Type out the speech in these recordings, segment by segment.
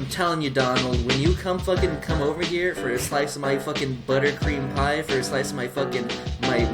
I'm telling you, Donald, when you come over here for a slice of my fucking buttercream pie, for a slice of my fucking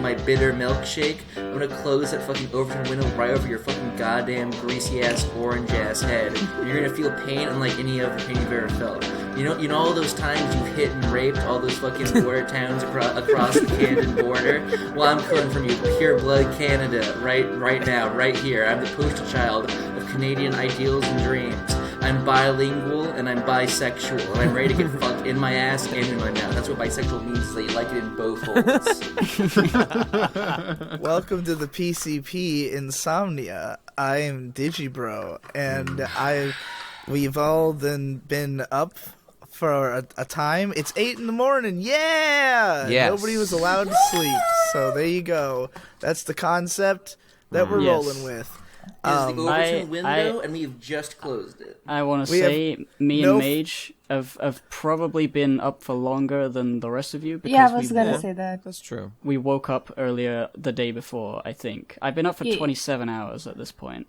my bitter milkshake, I'm gonna close that fucking Overton window right over your fucking goddamn greasy ass orange ass head. You're gonna feel pain unlike any other pain you've ever felt. You know all those times you've hit and raped all those fucking border towns across the Canadian border? Well, I'm coming from you, pure blood Canada, right now, right here. I'm the poster child of Canadian ideals and dreams. I'm bilingual and I'm bisexual, and I'm ready to get fucked in my ass and in my mouth. That's what bisexual means, is that you like it in both holes. Welcome to the PCP Insomnia. I am Digibro, and we've all been up for a time. It's 8 in the morning. Yeah! Yes. Nobody was allowed to sleep. So there you go. That's the concept that we're rolling with. Is the Overton window, and we've just closed it. I want to say, me and Mage have probably been up for longer than the rest of you. Because yeah, I was going to say that. That's true. We woke up earlier the day before, I think. I've been up for 27 hours at this point.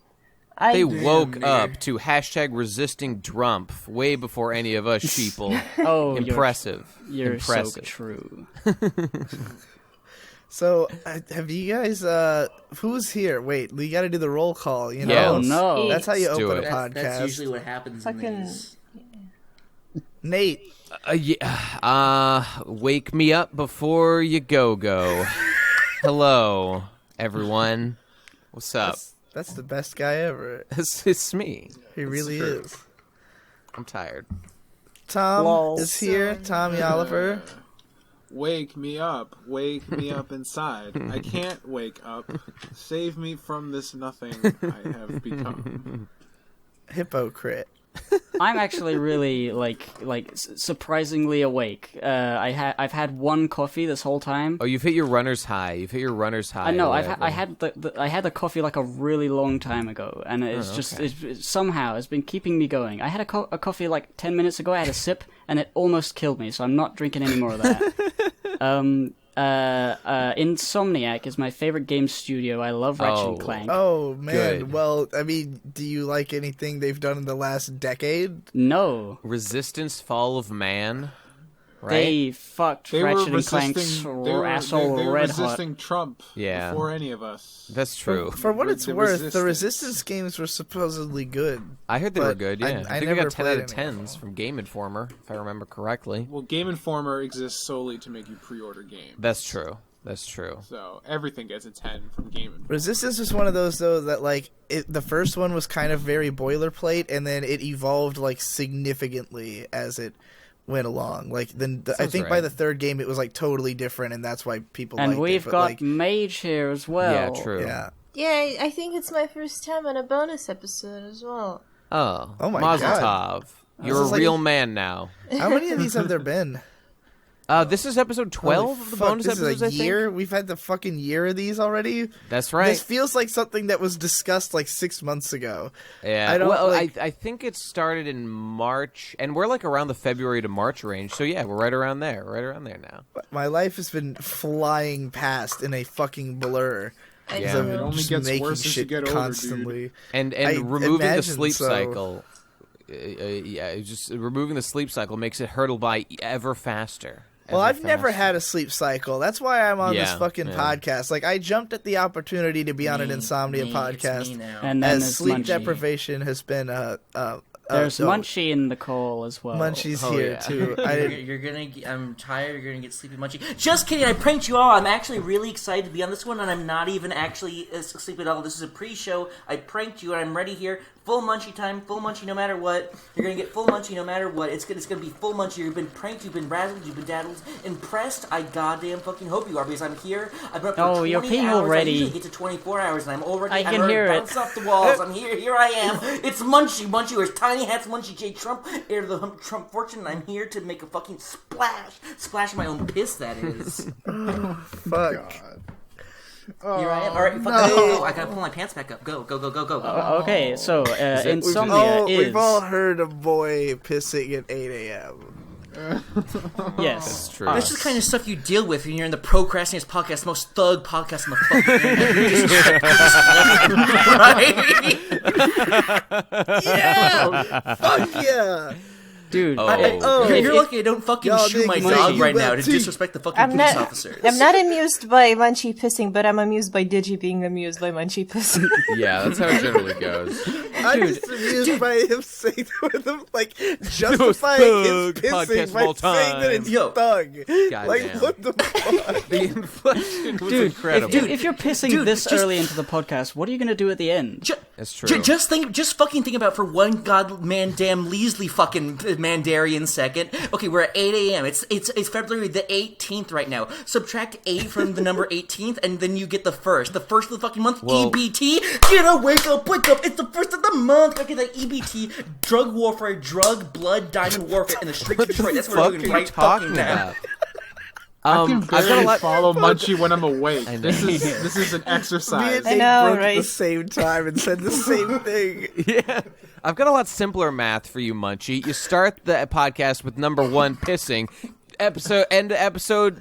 They woke up to hashtag resisting Drumpf way before any of us sheeple. Oh, impressive. You're impressive. So true. So, have you guys, who's here? Wait, we gotta do the roll call, you know? Yeah, oh, no. That's how you Let's open a do it. podcast. That's usually what happens in these. Nate. Wake me up before you go. Hello, everyone. What's up? That's the best guy ever. It's me. He really is. I'm tired. Tom is here. Tommy Oliver. Wake me up inside. I can't wake up. Save me from this nothing I have become. Hypocrite. I'm actually really surprisingly awake. I've had one coffee this whole time. Oh, you've hit your runner's high. I know. I had the coffee like a really long time ago, and it somehow has been keeping me going. I had a coffee like 10 minutes ago. I had a sip, and it almost killed me. So I'm not drinking any more of that. Insomniac is my favorite game studio. I love Ratchet and Clank. Oh, man. Good. Well, I mean, do you like anything they've done in the last decade? No. Resistance Fall of Man. Right? They fucked Ratchet and Clank's asshole they were red hot. resisting Trump before any of us. That's true. For what it's worth, the Resistance games were supposedly good. I heard they were good, yeah. I think we got 10 out of 10s from Game Informer, if I remember correctly. Well, Game Informer exists solely to make you pre-order games. That's true. So everything gets a 10 from Game Informer. Resistance was one of those, though, that, the first one was kind of very boilerplate, and then it evolved, significantly as it went along. I think by the third game it was totally different, and that's why people liked it. And we've got Mage here as well. Yeah, true. Yeah, I think it's my first time on a bonus episode as well. Oh my Mazel tov. You're a real man now. How many of these have there been? This is episode 12 of the bonus episodes, I think. Year? We've had the fucking year of these already? That's right. This feels like something that was discussed 6 months ago. Yeah. I think it started in March, and we're around the February to March range, so yeah, we're right around there now. But my life has been flying past in a fucking blur. Yeah. It only gets worse as you get older, constantly. dude. And removing the sleep cycle... just removing the sleep cycle makes it hurtle by ever faster. Well, I've never had a sleep cycle. That's why I'm on this fucking podcast. I jumped at the opportunity to be on an Insomnia podcast, and then as sleep Munchie. Deprivation has been There's Munchie in the call as well. Munchie's here too. I'm tired. You're gonna get sleepy, Munchie. Just kidding. I pranked you all. I'm actually really excited to be on this one, and I'm not even actually asleep at all. This is a pre-show. I pranked you, and I'm ready here. Full Munchie time. Full Munchie, no matter what. You're gonna get full Munchie, no matter what. It's gonna be full Munchie. You've been pranked. You've been razzled. You've been daddled. Impressed. I goddamn fucking hope you are, because I'm here. I've been up for 20 you're peeing hours. already. I usually get to 24 hours, and I'm already. I can hear it. Bounce off the walls. I'm here. Here I am. It's Munchie. Munchie wears tiny hats. Munchie J. Trump, heir to the Trump fortune, and I'm here to make a fucking splash my own piss, that is. Fuck. God. Here I am. All right, fuck no. I gotta pull my pants back up. Go. Okay, so Insomnia is... We've all heard a boy pissing at 8 a.m. Yes. That's true. This is the kind of stuff you deal with when you're in the Pro Crastinators podcast, the most thug podcast on the fucking internet. Right? Yeah! Fuck yeah! Dude, You're lucky I don't fucking shoot my dog right now to disrespect the fucking police officers. I'm not amused by Munchie pissing, but I'm amused by Digi being amused by Munchie pissing. Yeah, that's how it generally goes. I'm just amused by him saying with him, like, justifying his pissing by saying that it's thug. Like, what the fuck? The inflection was incredible. If you're pissing this early into the podcast, what are you going to do at the end? That's true. Just fucking think about for one goddamn Leasley fucking Mandarian second. Okay, we're at 8 a.m. It's February the 18th right now. Subtract 8 from the number 18th, and then you get the first. The first of the fucking month, EBT. Get up, wake up. It's the first of the month. Okay, that EBT, drug warfare, blood, diamond warfare in the streets of Detroit. That's what we're doing right fucking now. I can barely follow Munchie when I'm awake. This is an exercise. Me and Nate broke at the same time and said the same thing. Yeah. I've got a lot simpler math for you, Munchie. You start the podcast with number 1 pissing. Episode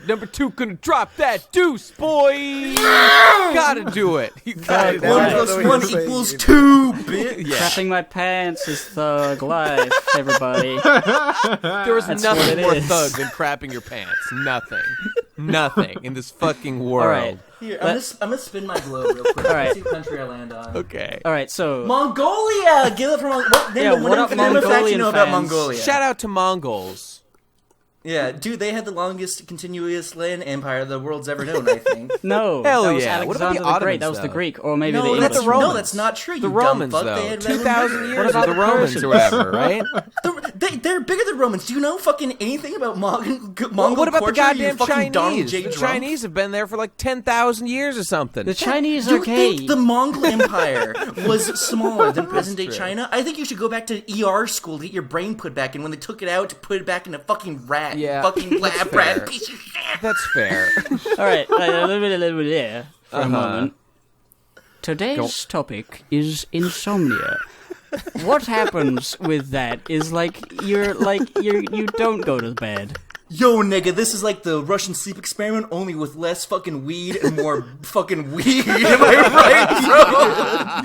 number 2 gonna drop that deuce, boy. Gotta do it. You gotta do 1 plus 1 equals 2, bitch. Crapping my pants is thug life, everybody. There was nothing more thug than crapping your pants. Nothing in this fucking world. All right. Here, I'm gonna spin my globe real quick. All right. See what country I land on. Okay. All right, so Mongolia! Give it from what up, Mongolian know about Mongolia? Shout out to Mongols. Yeah, dude, they had the longest continuous land empire the world's ever known, I think. No, hell that was yeah. Alexander What about the the Great. Ottomans, That was the though? Greek, or maybe the No, English. that's the Romans. No, that's not true. The you Romans, dumb fuck. though. They had 2,000 years about of the the Romans Persians? or whatever, right? They're bigger than Romans. Do you know fucking anything about Mongol What about the culture? goddamn Donald Chinese? J. The Trump? Chinese have been there for like 10,000 years or something. The Chinese You are gay. think the Mongol Empire was smaller than present-day China? I think you should go back to ER school to get your brain put back in when they took it out to put it back in a fucking rat. Yeah, Fucking lab fair. rat piece of shit. That's fair. All right, a little bit there for a moment. Today's topic is insomnia. What happens with that is you don't go to bed. Yo, nigga, this is like the Russian sleep experiment, only with less fucking weed and more fucking weed. Am I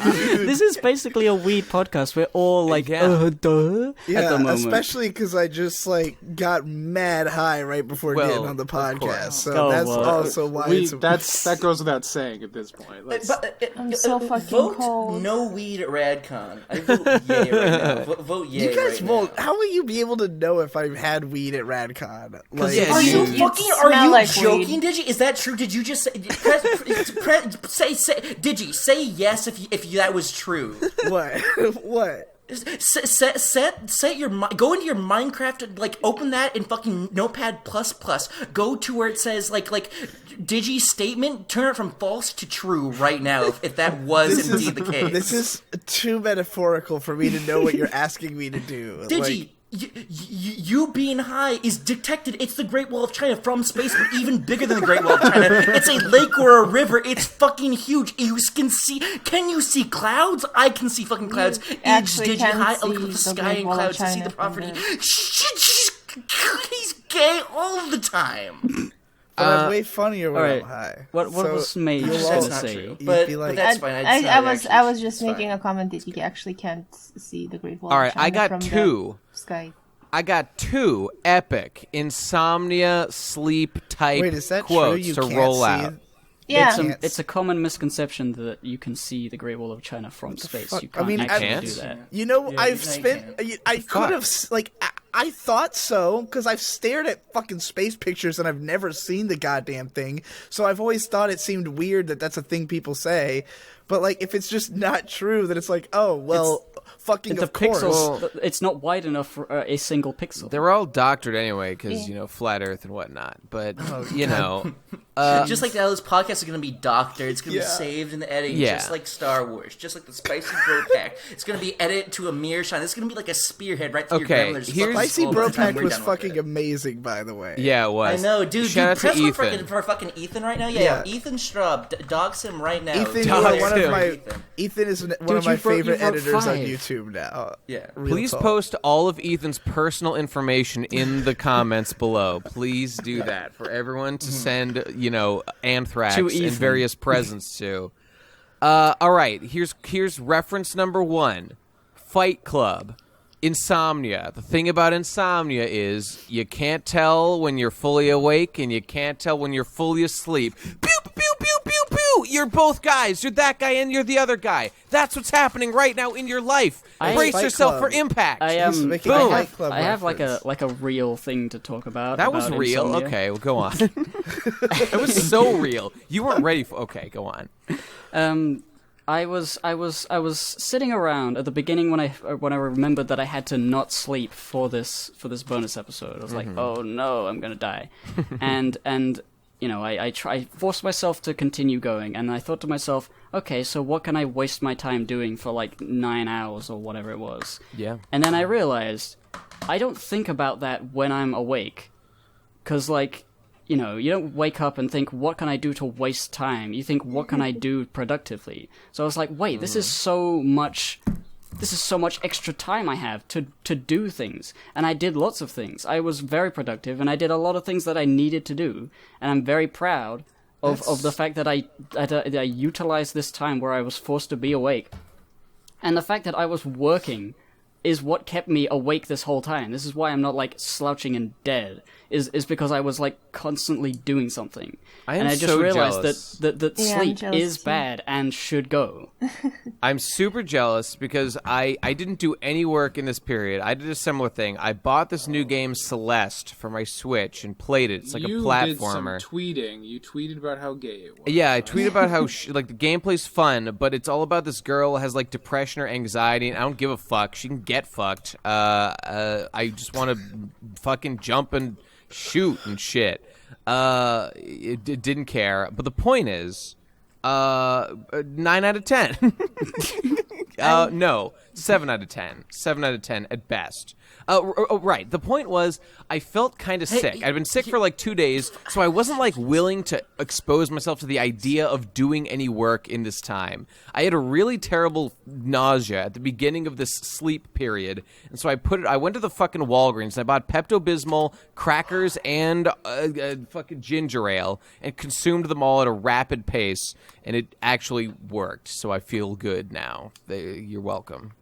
right, bro? This is basically a weed podcast. We're all like, duh, at the moment. Especially because I just got mad high right before getting on the podcast, so that's also why that goes without saying at this point. I'm so fucking vote cold. no weed at RadCon. I vote yay right now. Vote yay. You guys right vote. now. How will you be able to know if I've had weed at RadCon? Like, Are you like joking, weed. Digi? Is that true? Did you just say Digi, say yes if that was true. What? What? Set your go into your Minecraft, open that in fucking Notepad++. Go to where it says like Digi's statement. Turn it from false to true right now. If that was indeed the case. This is too metaphorical for me to know what you're asking me to do. Digi. You being high is detected. It's the Great Wall of China from space, but even bigger than the Great Wall of China. It's a lake or a river. It's fucking huge. You can see. Can you see clouds? I can see fucking clouds. Is Digi high? I look up at the sky and clouds to see the property. He's gay all the time. But I'm way funnier when I'm high. What was Mage going to say? But that's fine. I was just making a comment that you actually can't see the Great Wall. All right, of China I got from 2. The sky. I got 2 epic insomnia sleep type Wait, is that quotes true? You to can't roll see out. Yeah. It's a common misconception that you can see the Great Wall of China from space. fuck? You can't I mean, actually do that. You know, Yeah, I've you spent. can. I could have I thought so because I've stared at fucking space pictures and I've never seen the goddamn thing. So I've always thought it seemed weird that that's a thing people say. But if it's just not true, then it's like, oh well, fucking The of course. pixels, it's not wide enough for a single pixel. They're all doctored anyway because flat Earth and whatnot. But Just like this podcast is going to be doctored. It's going to be saved in the editing, just like Star Wars. Just like the Spicy Bro Pack. It's going to be edited to a mere shine. This is going to be like a spearhead right through your grandmother's fucking Spicy skull Bro by the time Pack we're was done with fucking it. amazing, by the way. Yeah, it was. I know, dude. Shout out press to one Ethan. for fucking Ethan right now. Yeah. Ethan Straub. Dogs him right now. Ethan, Ethan is one of my favorite editors on YouTube now. Yeah. Please post all of Ethan's personal information in the comments below. Please do that for everyone to send, anthrax To and Ethan. various presents to. All right, here's reference number 1. Fight Club. Insomnia. The thing about insomnia is you can't tell when you're fully awake and you can't tell when you're fully asleep. Pew, pew, pew, pew, pew. You're both guys. You're that guy and you're the other guy. That's what's happening right now in your life. Brace yourself for impact. I Boom. I have like a real thing to talk about. That was real. Insomnia. Okay, well, go on. It was so real. You weren't ready for. Okay, go on. I was sitting around at the beginning when I remembered that I had to not sleep for this bonus episode. I was like, oh no, I'm gonna die, and you know I forced myself to continue going, and I thought to myself, okay, so what can I waste my time doing for like 9 hours or whatever it was? Yeah. And then I realized I don't think about that when I'm awake, because like. You know, you don't wake up and think, what can I do to waste time? You think, what can I do productively? So I was like, wait, this is so much extra time I have to do things. And I did lots of things. I was very productive, and I did a lot of things that I needed to do. And I'm very proud of the fact that I utilized this time where I was forced to be awake. And the fact that I was working is what kept me awake this whole time. This is why I'm not, like, slouching and dead, is because I was, like, constantly doing something. And I just realized that Yeah, sleep I'm jealous is too. bad and should go. I'm super jealous because I didn't do any work in this period. I did a similar thing. I bought this new game, Celeste, for my Switch and played it. It's like a platformer. You did some tweeting. You tweeted about how gay it was. Yeah, I tweeted about how like the gameplay's fun, but it's all about this girl who has like depression or anxiety, and I don't give a fuck. She can get fucked. I just want to fucking jump and shoot and shit. It didn't care. But the point is, 9 out of 10. No, 7 out of 10. 7 out of 10 at best. Right. The point was, I felt kind of sick. I'd been sick for like 2 days, so I wasn't like willing to expose myself to the idea of doing any work in this time. I had a really terrible nausea at the beginning of this sleep period, and so I went to the fucking Walgreens and I bought Pepto-Bismol, crackers, and fucking ginger ale, and consumed them all at a rapid pace, and it actually worked. So I feel good now. You're welcome.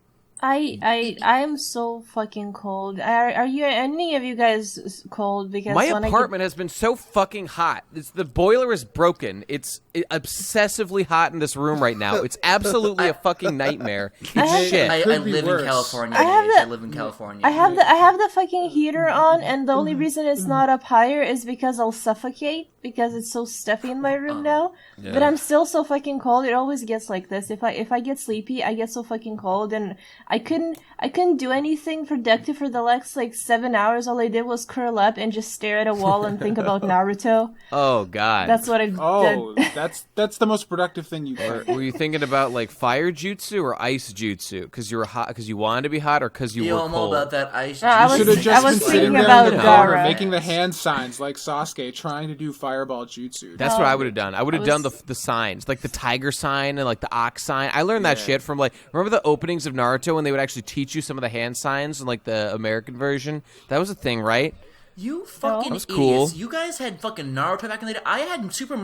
I am so fucking cold. Are you any of you guys cold? Because my when apartment has been so fucking hot. The boiler is broken. It's obsessively hot in this room right now. It's absolutely a fucking nightmare. It's shit. I Could be live worse. in California. I I live in California. I have the fucking heater on, and the only reason it's not up higher is because I'll suffocate because it's so stuffy in my room now. Yeah. But I'm still so fucking cold. It always gets like this. If I get sleepy, I get so fucking cold, and I couldn't do anything productive for the last like 7 hours. All I did was curl up and just stare at a wall and think about Naruto. Oh god. That's what I Oh, did. that's the most productive thing you Or can. were you thinking about like fire jutsu or ice jutsu? Because you were hot, because you wanted to be hot, or because you Yo, were I'm all cold? about that ice. I You was- should have just I was been sitting thinking there about in the corner Gaara. making the hand signs like Sasuke, trying to do fireball jutsu. That's what I would have done. I would have I done was- the signs, like the tiger sign and like the ox sign. I learned that shit from like, remember the openings of Naruto when they would actually teach you some of the hand signs in like the American version? That was a thing, right? You fucking That was idiots. cool. You guys had fucking Naruto back in the day. I had New Super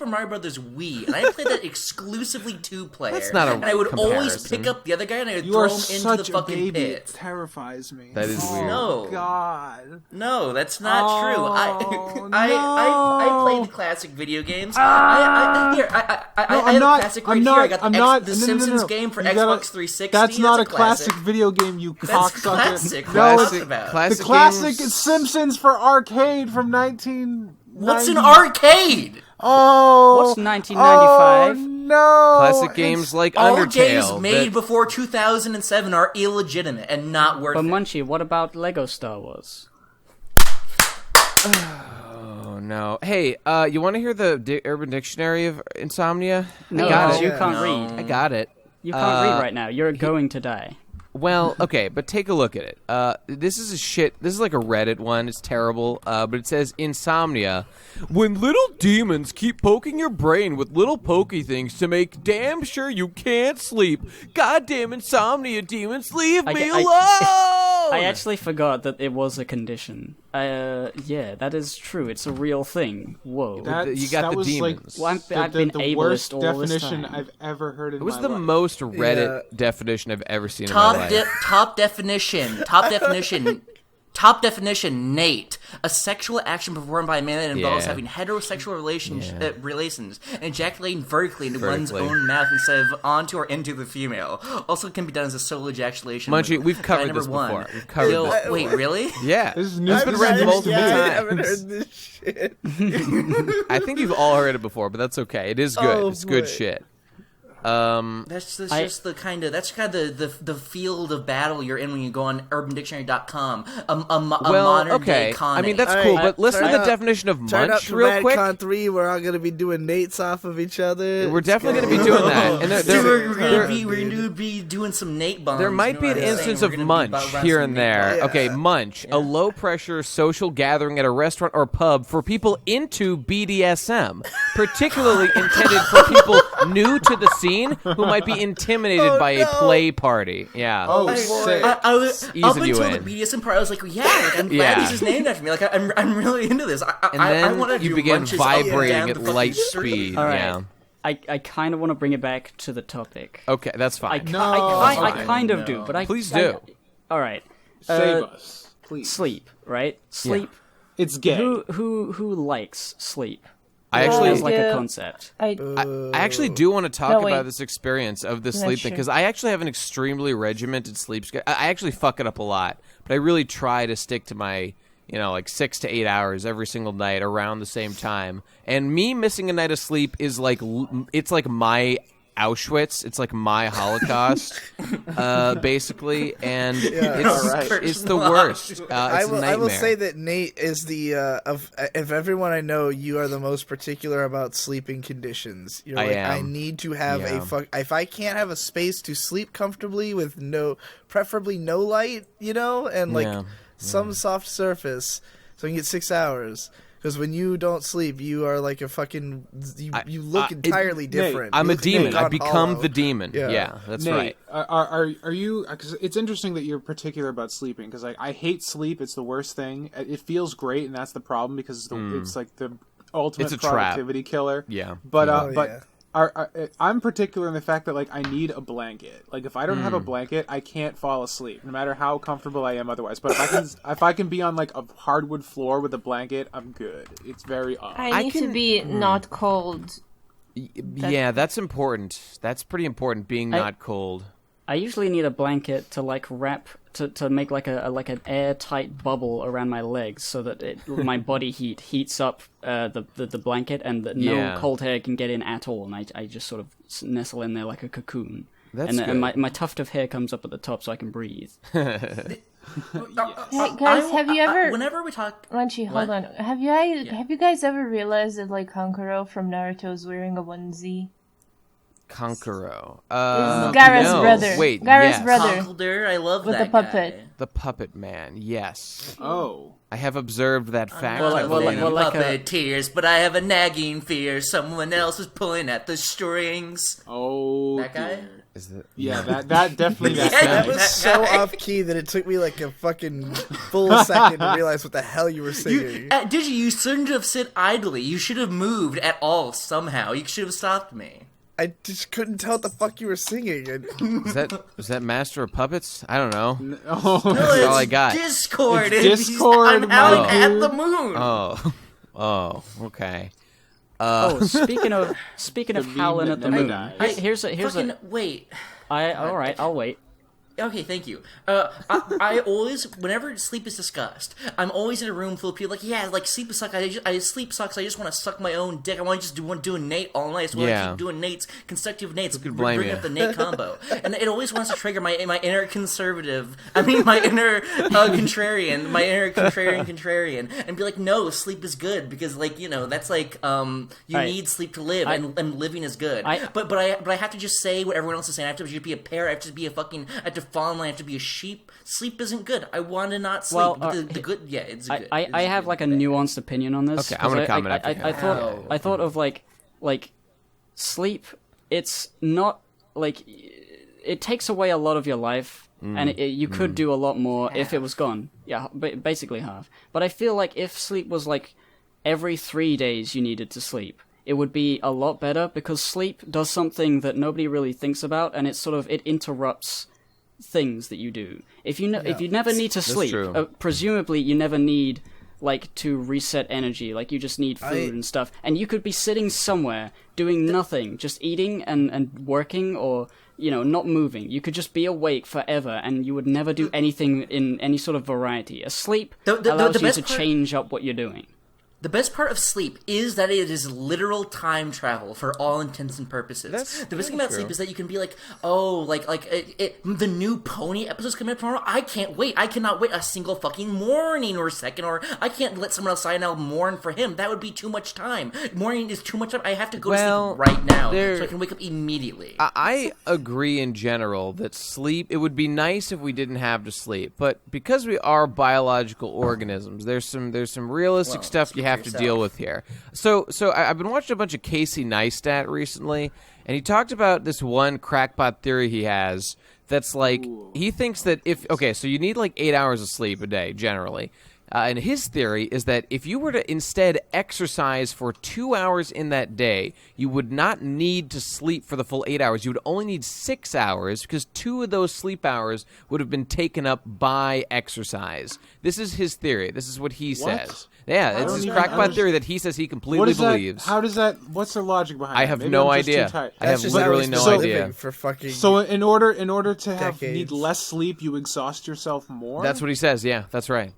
Mario Brothers Wii, and I played that exclusively 2-player. That's not a And I would always comparison. pick up the other guy and I would You throw are him into such the a fucking baby. It pit. terrifies me. That is weird. No. God. No, that's not Oh, true. I played classic video games. No, I I'm have not. a classic I'm right not. here. I got I'm the, not. the no, no, no, Simpsons no. game for You Xbox gotta- 360. That's not a classic. classic video game, you That's cocksucker. classic. No, What are you it's talking about? classic the classic games- Simpsons for arcade from 1990. What's an arcade? Oh. What's 1995? Oh, no. Classic games like All Undertale. games made that- before 2007 are illegitimate and not worth But it. Munchie, what about Lego Star Wars? Oh no! Hey, you want to hear the Urban Dictionary of Insomnia? No, I got because it. you can't No. read. I got it. You can't read right now. You're going to die. Well, okay, but take a look at it. This is a shit. This is like a Reddit one. It's terrible. But it says Insomnia. When little demons keep poking your brain with little pokey things to make damn sure you can't sleep. Goddamn insomnia demons, leave me alone! I actually forgot that it was a condition. Yeah, that is true. It's a real thing. Whoa. You got the demons. I've been the ableist worst all this definition time. I've ever heard in my It was life. the most Reddit definition I've ever seen in my life. Top definition, Nate. A sexual action performed by a man that involves having heterosexual relations and ejaculating vertically into one's own mouth instead of onto or into the female. Also can be done as a solo ejaculation. Munchie, we've covered this before. We've covered this. Wait, really? Yeah. This is news. It's been read multiple times. I haven't heard this shit. I think you've all heard it before, but that's okay. It is good. It's good shit. That's just the kind of the field of battle you're in when you go on UrbanDictionary.com. Modern day conning. I mean, that's cool, but listen to the definition of munch real quick. Con 3, we're all going to be doing Nates off of each other. We're definitely going to be doing that. And we're going to be doing some Nate bombs. There might be an instance of munch here and there. Yeah. Okay, munch, a low-pressure social gathering at a restaurant or pub for people into BDSM, particularly intended for people new to the scene who might be intimidated by a play party. Yeah. Oh, sick. I was Easing up you until in. the BDSM part. I was like, I'm glad this is named after me. Like, I'm really into this. And then I want to you do begin munches up and vibrating down at the fucking light street. speed. All right. Yeah. I kind of want to bring it back to the topic. Okay, that's I fine. kind of do, but I Please do. All right. Save us, please. Sleep, right? Sleep. It's gay. Who likes sleep? I actually as like a concept. I actually do want to talk No, wait. about this experience of the sleep thing sure. because I actually have an extremely regimented sleep schedule. I actually fuck it up a lot, but I really try to stick to my, like 6 to 8 hours every single night around the same time. And me missing a night of sleep is like it's like my Auschwitz. It's like my Holocaust, basically, and it's the worst. It's a nightmare. I will say that Nate is the of everyone I know, you are the most particular about sleeping conditions. You're I need to have if I can't have a space to sleep comfortably with preferably no light, and some soft surface, so I can get 6 hours. Because when you don't sleep, you are like a fucking... You look entirely different. I'm a demon. I Gone become hollow. the demon. Yeah, that's Nate, right. Are you... Because it's interesting that you're particular about sleeping, because I hate sleep. It's the worst thing. It feels great, and that's the problem, because it's like the ultimate productivity killer. Yeah. But I'm particular in the fact that I need a blanket. Like if I don't have a blanket, I can't fall asleep, no matter how comfortable I am otherwise. But if I can be on a hardwood floor with a blanket, I'm good. It's very odd. I need to be not cold. Yeah, that's important. That's pretty important. Being not cold. I usually need a blanket to wrap to make an airtight bubble around my legs so that my body heats up the blanket and that no cold air can get in at all, and I just sort of nestle in there like a cocoon. And my tuft of hair comes up at the top so I can breathe. Hey, guys, have you ever? Whenever we talk, Munchie, hold on. Have you guys ever realized that Kankuro from Naruto is wearing a onesie? Kankuro. This is Gaara's brother. Wait, Gaara's brother. Conkeldurr, I love With that the puppet. guy. The puppet man, yes. Oh. I have observed that fact. Puppeteers, but I have a nagging fear. Someone else is pulling at the strings. Oh, that guy? Is that... Yeah, that definitely that That guy. was so off key that it took me a fucking full second to realize what the hell you were singing. You shouldn't have sit idly. You should have moved at all somehow. You should have stopped me. I just couldn't tell what the fuck you were singing. Is that Master of Puppets? I don't know. Oh, That's all I got. Discord. It's Discord, I'm out at the moon. Oh, okay. Speaking of howling at the moon, here's Fucking wait. All right, I'll wait. Okay, thank you. I always, whenever sleep is discussed, I'm always in a room full of people sleep sucks. Sleep sucks. I just want to suck my own dick. I want to just do a Nate all night. I just want to keep doing Nates, consecutive Nates. Bring up the Nate combo, and it always wants to trigger my inner conservative. My inner contrarian, contrarian, and be like, no, sleep is good because that's you need sleep to live, and living is good. But I have to just say what everyone else is saying. I have to just be a parrot. I have to be a fucking. I have to fall in line. I have to be a sheep. Sleep isn't good. I want to not sleep. Well, the good, it's good. I have a nuanced opinion on this. Okay, I'm gonna comment. I thought of sleep. It's not it takes away a lot of your life and you could do a lot more if it was gone. Yeah, basically half. But I feel like if sleep was like every 3 days you needed to sleep, it would be a lot better, because sleep does something that nobody really thinks about, and it interrupts things that you do. If you never need to sleep, presumably you never need like to reset energy, like you just need food and stuff, and you could be sitting somewhere doing nothing, just eating and working, or not moving. You could just be awake forever, and you would never do anything in any sort of variety. A sleep allows you to change up what you're doing. The best part of sleep is that it is literal time travel for all intents and purposes. The best thing about sleep is that you can be like, oh, the new Pony episode's coming up tomorrow. I can't wait. I cannot wait a single fucking morning or second, or I can't let someone else sign out mourn for him. That would be too much time. Morning is too much time. I have to go to sleep right now so I can wake up immediately. I agree in general that sleep, it would be nice if we didn't have to sleep, but because we are biological organisms, there's some realistic stuff you have to deal with here. So I've been watching a bunch of Casey Neistat recently, and he talked about this one crackpot theory he has that's like, he thinks that so you need like 8 hours of sleep a day generally. And his theory is that if you were to instead exercise for 2 hours in that day, you would not need to sleep for the full 8 hours. You would only need 6 hours, because 2 of those sleep hours would have been taken up by exercise. This is his theory. This is what he says. Yeah, it's his crackpot theory that he says he completely believes. How does that? What's the logic behind it? I have no idea. I have literally no idea. For fucking so in order to decades. need less sleep, you exhaust yourself more. That's what he says. Yeah, that's right.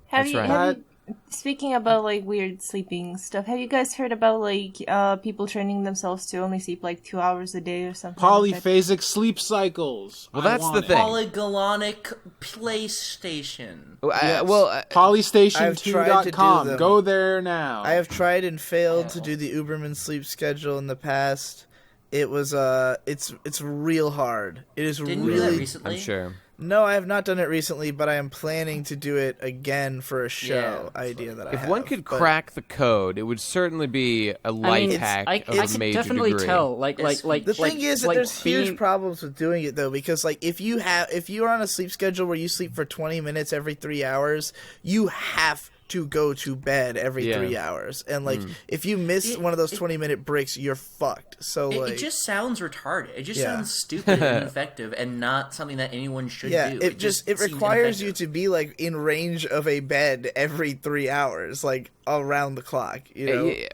Speaking about like weird sleeping stuff, have you guys heard about like people training themselves to only sleep like 2 hours a day or something? Polyphasic sleep cycles. Well, that's the thing. Polygonic PlayStation. Polystation2.com. Go there now. I have tried and failed to do the Uberman sleep schedule in the past. It was it's real hard. It is Didn't really. You do that recently? I'm sure. No, I have not done it recently, but I am planning to do it again for a show idea that I have. If one could crack the code, it would certainly be a life hack of a major I definitely degree. tell. The thing is that there's huge problems with doing it though, because like if you're on a sleep schedule where you sleep for 20 minutes every 3 hours, you have to go to bed every 3 hours, and like if you miss one of those 20-minute breaks, you're fucked. So it just sounds retarded. It just sounds stupid and ineffective, and not something that anyone should do. It requires you to be like in range of a bed every 3 hours, like around the clock.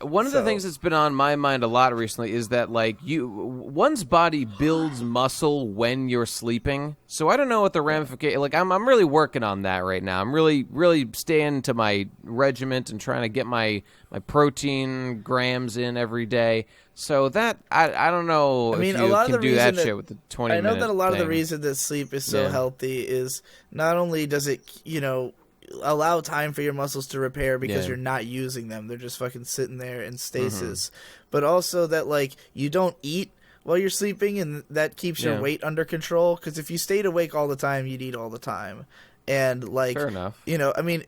One of the things that's been on my mind a lot recently is that like one's body builds muscle when you're sleeping. So I don't know what the ramification. Like I'm really working on that right now. I'm really staying to my regiment and trying to get my protein grams in every day. So that I don't know. I mean, if you a lot can of the do reason that shit with the 20 I know that a lot thing. of the reason that sleep is so healthy is not only does it allow time for your muscles to repair because you're not using them, they're just fucking sitting there in stasis, but also that like you don't eat while you're sleeping, and that keeps your weight under control, because if you stayed awake all the time, you'd eat all the time. And like, fair enough. I mean,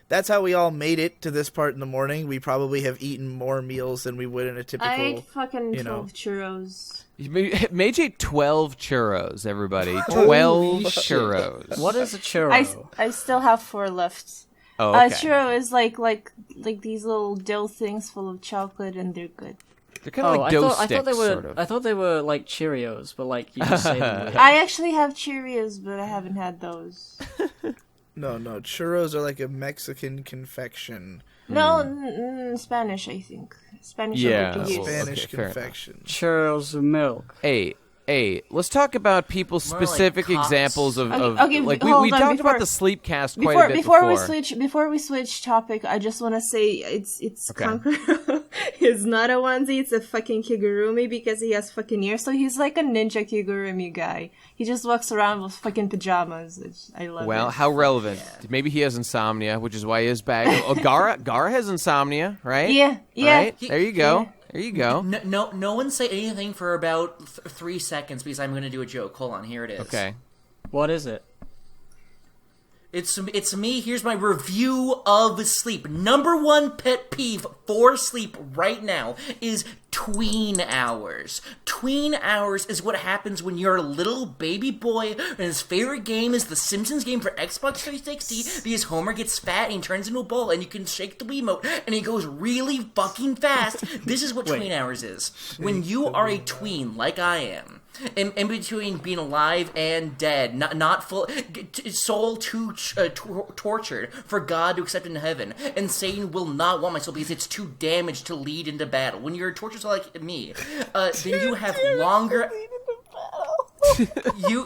that's how we all made it to this part in the morning. We probably have eaten more meals than we would in a typical. I ate fucking 12 churros. Mage ate 12 churros, everybody. 12 churros. What is a churro? I still have 4 left. Oh, okay. Churro is like these little dough things full of chocolate, and they're good. They're kind of like dough sticks, sort of. I thought they were like Cheerios, but like you just say them. With I actually have Cheerios, but I haven't had those. No, churros are like a Mexican confection. No, Spanish, I think. Spanish confection. Churros of milk. Hey, let's talk about people's specific examples of okay, like hold we on, talked before- about the sleep cast quite a bit before. Before we switch topic, I just want to say it's Kankuro. It's not a onesie, it's a fucking kigurumi, because he has fucking ears, so he's like a ninja kigurumi guy. He just walks around with fucking pajamas. I love it. Well, how relevant. Yeah. Maybe he has insomnia, which is why he is back. Oh, Gara has insomnia, right? Yeah. Right? There you go. There you go. No one say anything for about 3 seconds, because I'm going to do a joke. Hold on, here it is. Okay. What is it? It's me. Here's my review of sleep. Number one pet peeve for sleep right now is tween hours. Tween hours is what happens when you're a little baby boy and his favorite game is the Simpsons game for Xbox 360 because Homer gets fat and he turns into a ball and you can shake the Wiimote and he goes really fucking fast. This is what tween hours is. When you are a tween, like I am, in between being alive and dead, not full, soul too tortured for God to accept into heaven, and Satan will not want my soul because it's too damaged to lead into battle. When you're a tortured soul like me, then you have longer. You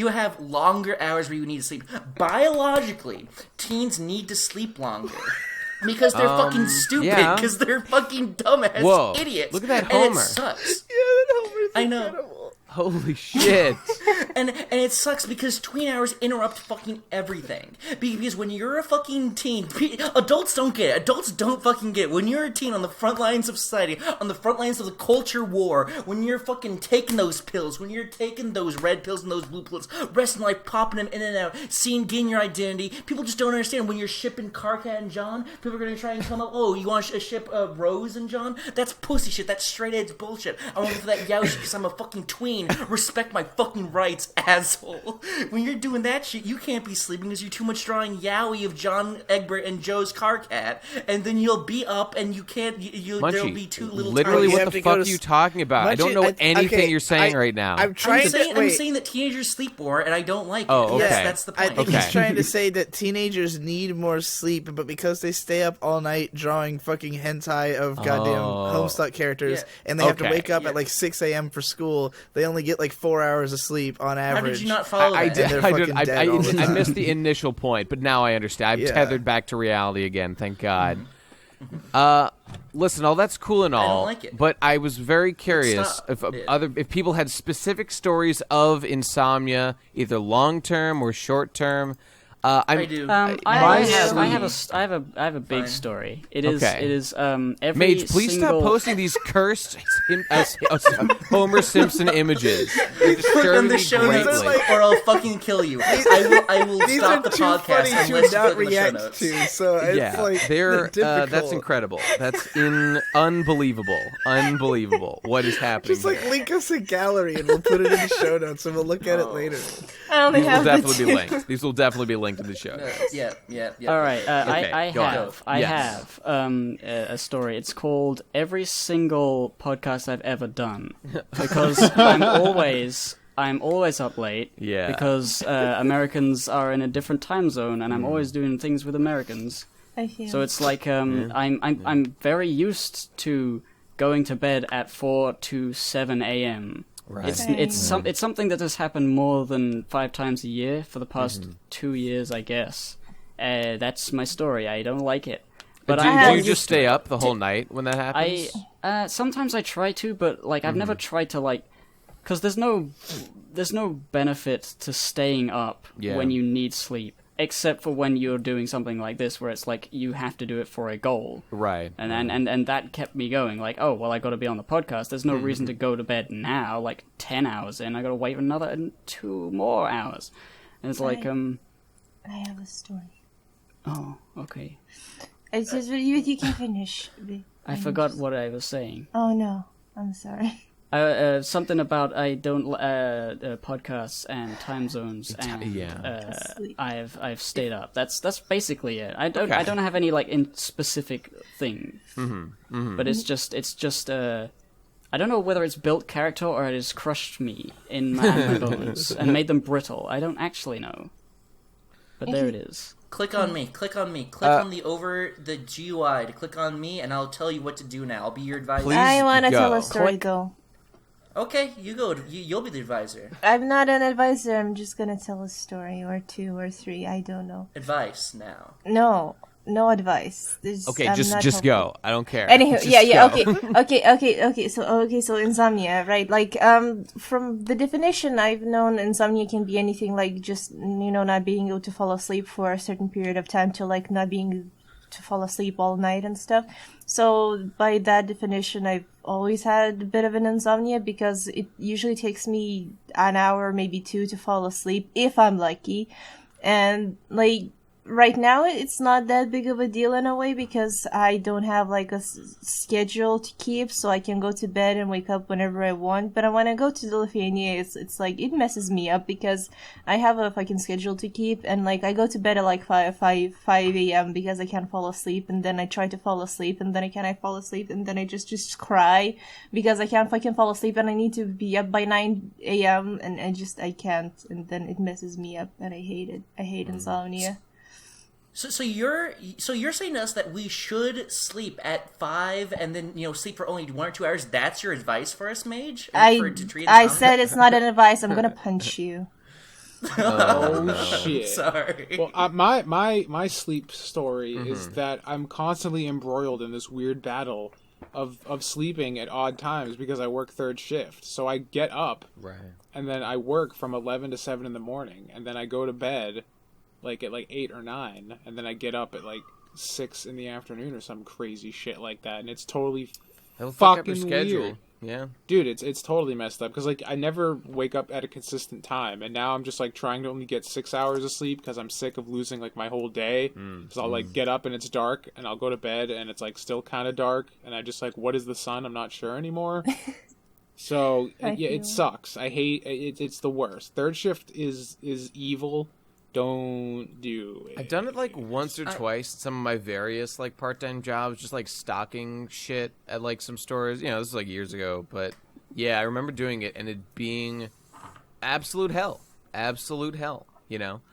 have longer hours where you need to sleep. Biologically, teens need to sleep longer. Because they're fucking stupid. Because they're fucking dumbass idiots. Look at that and Homer. It sucks. Yeah, that Homer's I know. incredible. Holy shit. And it sucks because tween hours interrupt fucking everything. Because when you're a fucking teen, adults don't get it. Adults don't fucking get it. When you're a teen on the front lines of society, on the front lines of the culture war, when you're fucking taking those pills, when you're taking those red pills and those blue pills, resting life, popping them in and out, getting your identity, people just don't understand. When you're shipping Carcat and John, people are going to try and come up, oh, you want to ship Rose and John? That's pussy shit. That's straight edge bullshit. I want to go for that yaoi shit because I'm a fucking tween. Respect my fucking rights, asshole. When you're doing that shit, you can't be sleeping because you're too much drawing yaoi of John Egbert and Joe's Carcat, and then you'll be up and you can't. There'll be too little. Literally, time. what the fuck are you talking about? I don't know anything you're saying right now. I'm saying that teenagers sleep more, and I don't like it. Oh, okay. Yes, that's the point. I think he's trying to say that teenagers need more sleep, but because they stay up all night drawing fucking hentai of goddamn Homestuck characters, and they have to wake up at like 6 a.m. for school, they only get like 4 hours of sleep on average. How did you not follow that? I missed the initial point, but now I understand. I'm tethered back to reality again, thank God. Listen, all that's cool and all, I don't like it. But I was very curious if people had specific stories of insomnia, either long term or short term. I do. I have a big story. It is every Mage, please stop posting these cursed Homer Simpson images. Put them in the show notes, or I'll fucking kill you. I will stop the podcast unless you put them in the show notes. So it's like that's incredible. That's unbelievable. What is happening? Just like link us a gallery and we'll put it in the show notes and we'll look at it later. I only have These will definitely be linked to the show. Yeah. All right, I have a story. It's called Every Single Podcast I've Ever Done, because I'm always up late. Yeah. Because Americans are in a different time zone, and I'm always doing things with Americans. I feel. So it's like I'm very used to going to bed at 4 to 7 a.m. Right. It's something that has happened more than 5 times a year for the past 2 years, I guess. That's my story. I don't like it. But do you just stay up the whole night when that happens? Sometimes I try to, but like I've never tried to because there's no benefit to staying up when you need sleep. Except for when you're doing something like this, where it's like you have to do it for a goal, right? And that kept me going. Like, oh well, I got to be on the podcast. There's no reason to go to bed now. Like 10 hours in, I got to wait another 2 more hours. And it's like I have a story. Oh, okay. It's just you can finish. I forgot what I was saying. Oh no, I'm sorry. Something about I don't podcasts and time zones, and I've stayed up. That's basically it. I don't have any in specific thing. But it's just I don't know whether it's built character or it has crushed me in my bones and made them brittle. I don't actually know. But there it is. Click on me. Click on the GUI to click on me, and I'll tell you what to do now. I'll be your advisor. I want to tell a story, though. Okay, you go. You'll be the advisor. I'm not an advisor. I'm just gonna tell a story or 2 or 3. I don't know. Advice now. No advice. Okay, just go. I don't care. Anywho, Okay. Okay. So insomnia, right? Like, from the definition I've known, insomnia can be anything like just not being able to fall asleep for a certain period of time to like not being to fall asleep all night and stuff. So by that definition, I've always had a bit of an insomnia because it usually takes me an hour, maybe two, to fall asleep if I'm lucky. And like right now, it's not that big of a deal in a way because I don't have like a schedule to keep, so I can go to bed and wake up whenever I want. But when I go to Lithuania, it's like it messes me up because I have a fucking schedule to keep, and like I go to bed at like 5 a.m. because I can't fall asleep, and then I try to fall asleep, and then I fall asleep, and then I just cry because I can't fucking fall asleep, and I need to be up by 9 a.m. and I can't, and then it messes me up, and I hate it. I hate insomnia. So you're saying to us that we should sleep at 5 and then sleep for only 1 or 2 hours? That's your advice for us, Mage? I said it's not an advice. I'm gonna punch you. Oh shit! Sorry. Well, my sleep story is that I'm constantly embroiled in this weird battle of sleeping at odd times because I work third shift. So I get up, and then I work from 11 to 7 in the morning, and then I go to bed like at like 8 or 9, and then I get up at like 6 in the afternoon or some crazy shit like that, and it's totally fucking weird. Yeah, dude, it's totally messed up because like I never wake up at a consistent time, and now I'm just like trying to only get 6 hours of sleep because I'm sick of losing like my whole day. So I'll like get up and it's dark, and I'll go to bed and it's like still kind of dark, and I just like, what is the sun? I'm not sure anymore. So it sucks. I hate it. It's the worst. Third shift is evil. Don't do it. I've done it like once or twice. Some of my various like part-time jobs, just like stocking shit at like some stores. This is like years ago, but yeah, I remember doing it and it being absolute hell. Absolute hell.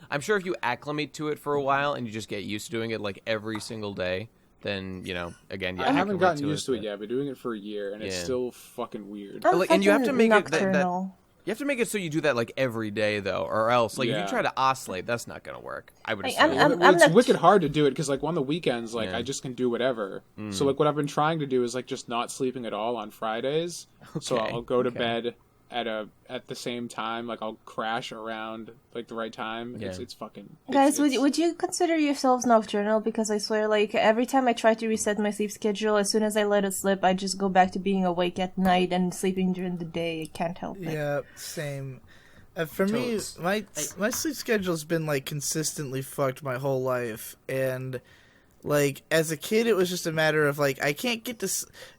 I'm sure if you acclimate to it for a while and you just get used to doing it like every single day, then again, I haven't gotten used to it yet. I've been doing it for a year and it's still fucking weird. And you have to make it you have to make it so you do that like every day though, or else like if you try to oscillate, that's not gonna work. I would assume. It's wicked hard to do it because like on the weekends, like I just can do whatever. So like what I've been trying to do is like just not sleeping at all on Fridays. Okay. So I'll go to bed at the same time. Like I'll crash around like the right time. Yeah. It's fucking guys. Would you consider yourselves nocturnal? Because I swear, like every time I try to reset my sleep schedule, as soon as I let it slip, I just go back to being awake at night and sleeping during the day. I can't help it. Yeah, same. For me, my sleep schedule's been like consistently fucked my whole life, and like as a kid, it was just a matter of like I can't get to.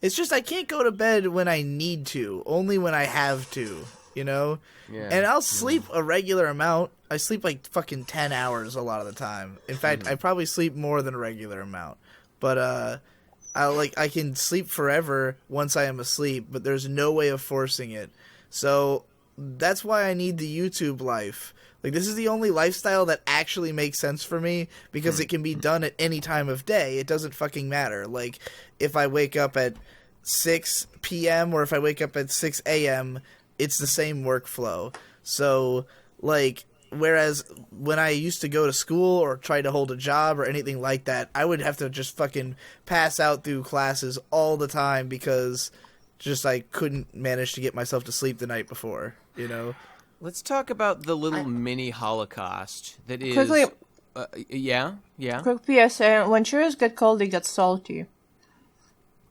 It's just I can't go to bed when I need to, only when I have to. Yeah. And I'll sleep a regular amount. I sleep like fucking 10 hours a lot of the time. In fact, I probably sleep more than a regular amount. But I can sleep forever once I am asleep, but there's no way of forcing it. So that's why I need the YouTube life. Like this is the only lifestyle that actually makes sense for me because it can be done at any time of day. It doesn't fucking matter. Like if I wake up at 6 p.m. or if I wake up at 6 a.m., it's the same workflow. So, like, whereas when I used to go to school or try to hold a job or anything like that, I would have to just fucking pass out through classes all the time because just I couldn't manage to get myself to sleep the night before, Let's talk about the little mini holocaust that is... Quickly, yeah? Quick PSA, when churros get cold, they get salty.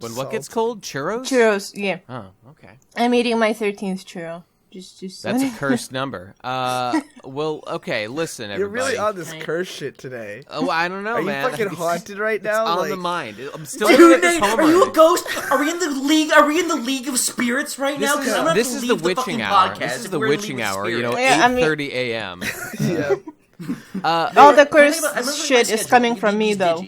When what gets cold? Churros? Churros, yeah. Oh, okay. I'm eating my 13th churro. Just That's a cursed number. Well, okay, listen, everybody. You're really on this curse shit today. Oh, I don't know, man. Are you fucking haunted right now? It's on the mind. I'm still Dude, are you a ghost? Are we in the league? Are we in the League of Spirits right now? This is the witching hour. This is the witching hour. 8:30 a.m. Yeah. All the curse shit is coming from me, though.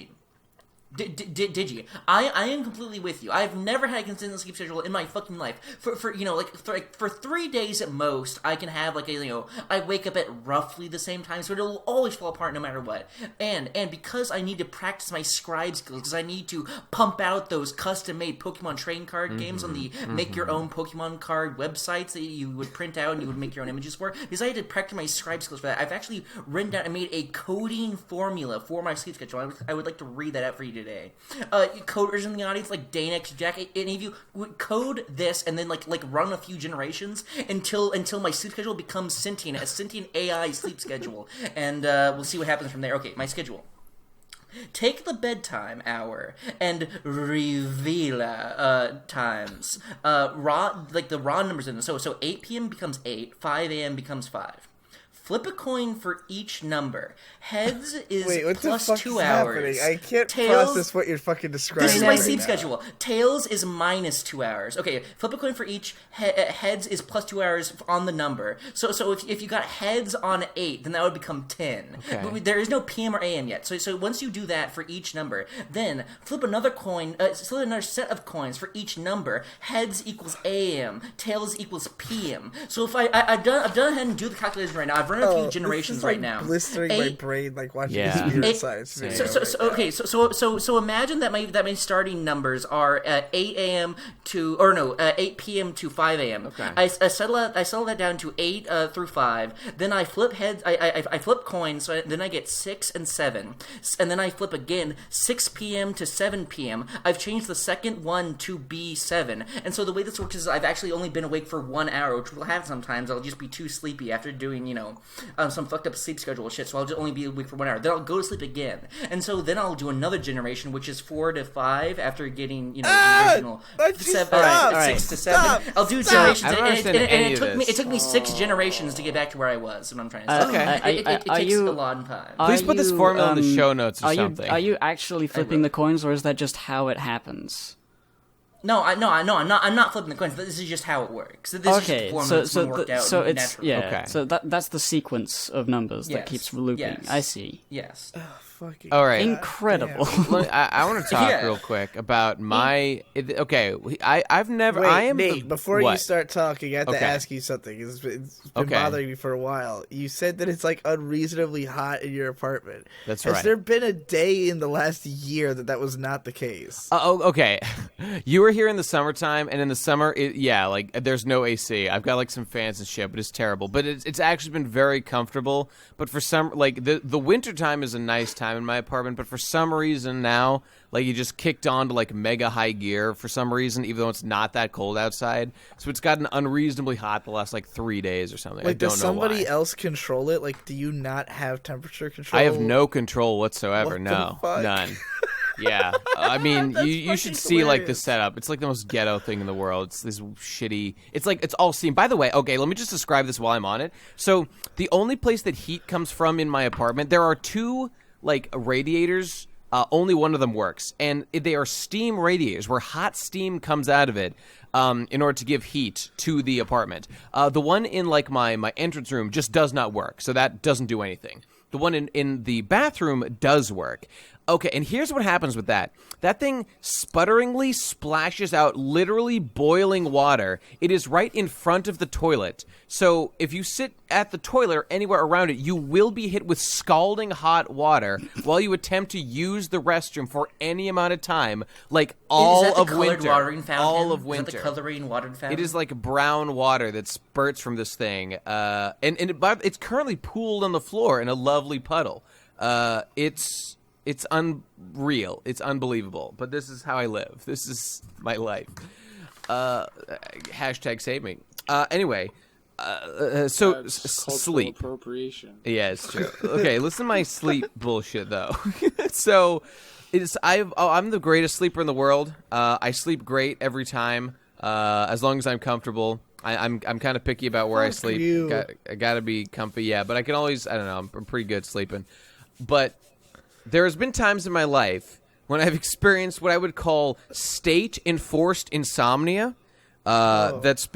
Digi, I am completely with you. I've never had a consistent sleep schedule in my fucking life. For 3 days at most, I can have I wake up at roughly the same time, so it'll always fall apart no matter what. And because I need to practice my scribe skills, because I need to pump out those custom-made Pokemon trading card games on the make-your-own Pokemon card websites that you would print out and you would make your own images for, because I had to practice my scribe skills for that. I've actually written down and made a coding formula for my sleep schedule. I would like to read that out for you today. Coders in the audience, like Danex, Jack, any of you would code this and then like run a few generations until my sleep schedule becomes sentient, a sentient AI sleep schedule, and we'll see what happens from there. Okay, my schedule. Take the bedtime hour and reveal times. The raw numbers in this. So 8 p.m. becomes 8, 5 a.m. becomes 5. Flip a coin for each number. Heads is Wait, what plus the fuck 2 is hours. happening? I can't Tails, process what you're fucking describing. This is my right sleep now. schedule. Tails is minus 2 hours. Okay, flip a coin for each. Heads is plus 2 hours on the number. So if you got heads on 8, then that would become 10. Okay. But there is no PM or AM yet. So once you do that for each number, then flip another coin, flip another set of coins for each number. Heads equals AM. Tails equals PM. So if I've done ahead and do the calculation right now. I've run a few generations right now. Blistering my brain like watching Yeah. computer science video. So imagine that my starting numbers are 8 a.m. to 8 p.m. to 5 a.m. Okay. I settle that down to 8 through 5. Then I flip heads. I flip coins. So then I get 6 and 7, and then I flip again 6 p.m. to 7 p.m. I've changed the second one to be 7, and so the way this works is I've actually only been awake for 1 hour, which will happen sometimes. I'll just be too sleepy after doing some fucked up sleep schedule shit. So I'll just only be awake for 1 hour. Then I'll go to sleep again, and so then I'll do another generation, which is 4 to 5 after getting the original 6 to 7. I'll do generations, I don't understand and any it of took me this. 6 generations to get back to where I was. Is what I'm trying to say. Okay. It takes a long time. Please put this formula in the show notes or something. Are you actually flipping the coins, or is that just how it happens? No, I'm not flipping the coins. This is just how it works. This is just the formula that's been worked out it's naturally. Okay. So that's the sequence of numbers that Yes. keeps looping. Yes. I see. Yes. Fucking All right. Incredible. I want to talk Yeah. real quick about my. I've never. Wait, I am Nate, before what? you start talking, I have to Okay. ask you something. It's been Okay. bothering me for a while. You said that it's like unreasonably hot in your apartment. That's Has right. there been a day in the last year that was not the case? Okay. You were here in the summertime, and in the summer, there's no AC. I've got like some fans and shit, but it's terrible. But it's actually been very comfortable. But for some, like the winter time is a nice time in my apartment. But for some reason now, like you just kicked on to like mega high gear for some reason, even though it's not that cold outside. So it's gotten unreasonably hot the last like 3 days or something. I Like, don't does know somebody why. else control it? Like, do you not have temperature control? I have no control whatsoever. What the No, fuck? none. Yeah, I mean, That's you should fucking see like the hilarious. setup. It's like the most ghetto thing in the world. It's this shitty. It's like it's all steam. By the way, okay, let me just describe this while I'm on it. So the only place that heat comes from in my apartment, there are 2 like radiators. Only one of them works, and they are steam radiators where hot steam comes out of it in order to give heat to the apartment. The one in like my entrance room just does not work, so that doesn't do anything. The one in the bathroom does work. Okay, and here's what happens with that. That thing sputteringly splashes out literally boiling water. It is right in front of the toilet. So if you sit at the toilet or anywhere around it, you will be hit with scalding hot water while you attempt to use the restroom for any amount of time, like all is that of the colored winter. watering fountain? All of Is winter. that the coloring water fountain? It is like brown water that spurts from this thing, it's currently pooled on the floor in a lovely puddle. It's unreal. It's unbelievable. But this is how I live. This is my life. Hashtag save me. Anyway, so Cultural sleep. appropriation. Yeah, it's true. Okay, listen to my sleep bullshit though. So I'm the greatest sleeper in the world. I sleep great every time, as long as I'm comfortable. I'm kind of picky about where I Fuck sleep. you. I gotta be comfy, yeah. But I can always, I don't know, I'm pretty good at sleeping. But there has been times in my life when I've experienced what I would call state-enforced insomnia. It's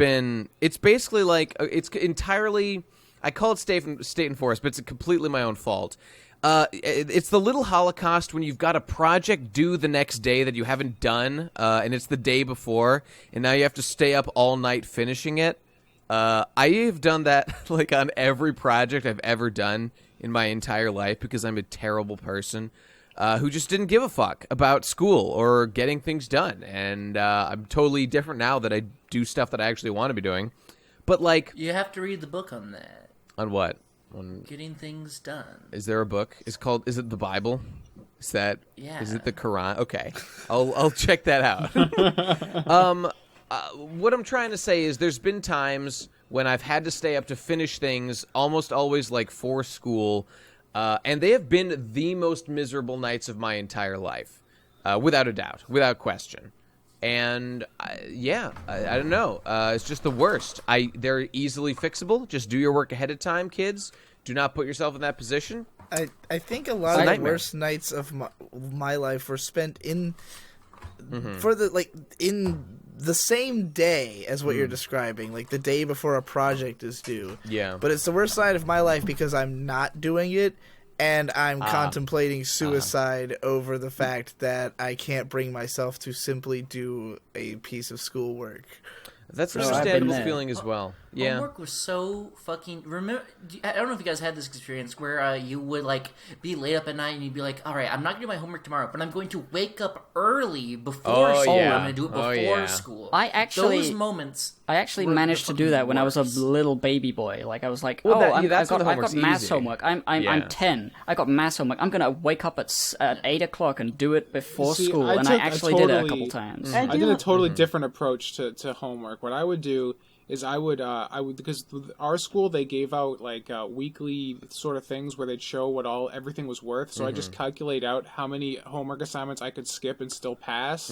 basically like, it's entirely, I call it state-enforced, but it's completely my own fault. It's the little holocaust when you've got a project due the next day that you haven't done, and it's the day before, and now you have to stay up all night finishing it. I have done that like on every project I've ever done in my entire life because I'm a terrible person who just didn't give a fuck about school or getting things done. And I'm totally different now that I do stuff that I actually want to be doing. But like, You have to read the book on that. on what? On Getting things done. Is there a book? Is it the Bible? Is that? Yeah. Is it the Quran? Okay, I'll check that out. What I'm trying to say is, there's been times when I've had to stay up to finish things, almost always like for school, And they have been the most miserable nights of my entire life, without a doubt, without question. And I don't know. It's just the worst. They're easily fixable. Just do your work ahead of time, kids. Do not put yourself in that position. I think a lot of the worst nights of my life were spent in in the same day as what you're describing, like the day before a project is due. Yeah. But it's the worst night of my life because I'm not doing it, and I'm contemplating suicide over the fact that I can't bring myself to simply do a piece of schoolwork. That's an understandable feeling as well. Yeah. Homework was so fucking... I don't know if you guys had this experience where you would, like, be late up at night and you'd be like, all right, I'm not going to do my homework tomorrow, but I'm going to wake up early before school. Yeah. I'm going to do it before school. Those moments... I actually managed to do that when I was a little baby boy. Like, I was like, I've got maths homework. I'm 10. I got maths homework. I'm going to wake up at 8 o'clock and do it before school. And I actually did it a couple times. I did a totally different approach to homework. What I would do is I would because our school, they gave out like weekly sort of things where they'd show what everything was worth. So I just calculate out how many homework assignments I could skip and still pass.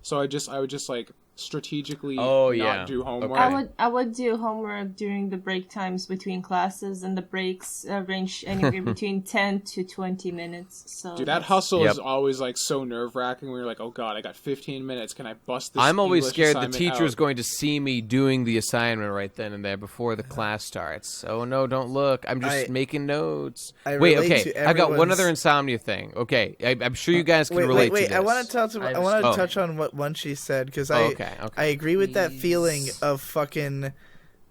So I would just like strategically not do homework. Okay. I would do homework during the break times between classes, and the breaks range anywhere between 10 to 20 minutes. So dude, that hustle is always like so nerve-wracking when you're like, oh god, I got 15 minutes, can I bust this I'm always English scared the assignment teacher is out? going to see me doing the assignment right then and there before the class starts. Oh no, don't look, I'm just making notes. Wait, okay, I've got one other insomnia thing. Okay, I'm sure you guys can relate to this. I want to touch on what Munchie said, because I agree with that feeling of fucking,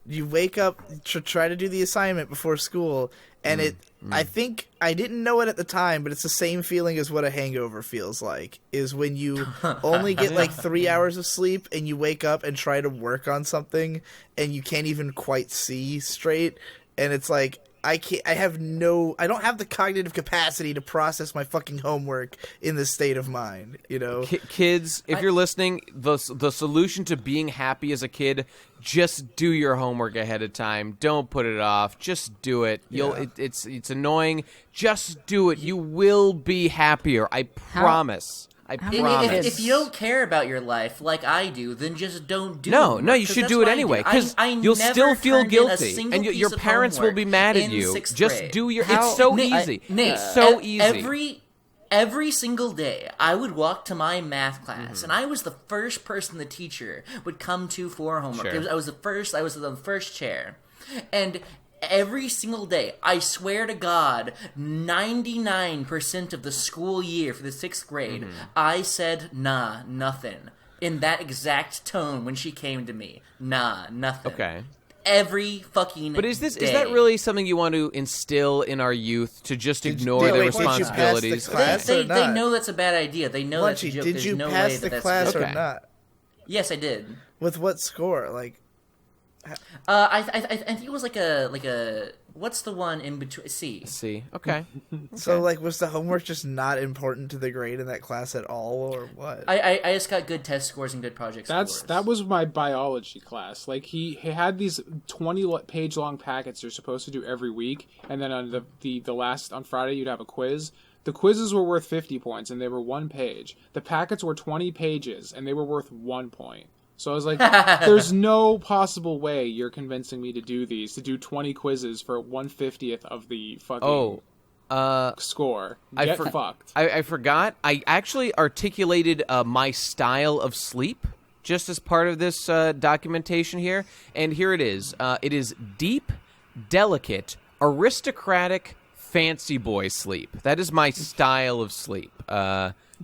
you wake up to try to do the assignment before school, and I think, I didn't know it at the time, but it's the same feeling as what a hangover feels like, is when you only get like 3 hours of sleep and you wake up and try to work on something and you can't even quite see straight, and it's like, I don't have the cognitive capacity to process my fucking homework in this state of mind, you know? Kids, if you're listening, the solution to being happy as a kid, just do your homework ahead of time. Don't put it off. Just do it. It's annoying. Just do it. You will be happier. I promise. I promise. If you don't care about your life like I do, then just don't do it. No, you should do it anyway, because you'll still feel guilty, and your parents will be mad at you. Just do your... It's so easy. It's so easy. Every single day, I would walk to my math class, and I was the first person the teacher would come to for homework. Sure. I was the first chair. And every single day, I swear to God, 99% of the school year for the 6th grade, I said, nah, nothing. In that exact tone when she came to me. Nah, nothing. Okay. Every fucking But is day. that really something you want to instill in our youth, to just ignore their responsibilities? They know that's a bad idea. They know that's a joke. Did you pass the class or not? Yes, I did. With what score? Like, I think it was like a what's the one in between? C. Okay. So like, was the homework just not important to the grade in that class at all, or what? I just got good test scores and good project scores. That was my biology class. Like he had these 20-page long packets you're supposed to do every week, and then on the last on Friday you'd have a quiz. The quizzes were worth 50 points, and they were 1 page. The packets were 20 pages, and they were worth 1 point. So I was like, there's no possible way you're convincing me to do 20 quizzes for 1/50th of the fucking score. Get fucked. I forgot. I actually articulated my style of sleep just as part of this documentation here. And here it is. It is deep, delicate, aristocratic, fancy boy sleep. That is my style of sleep.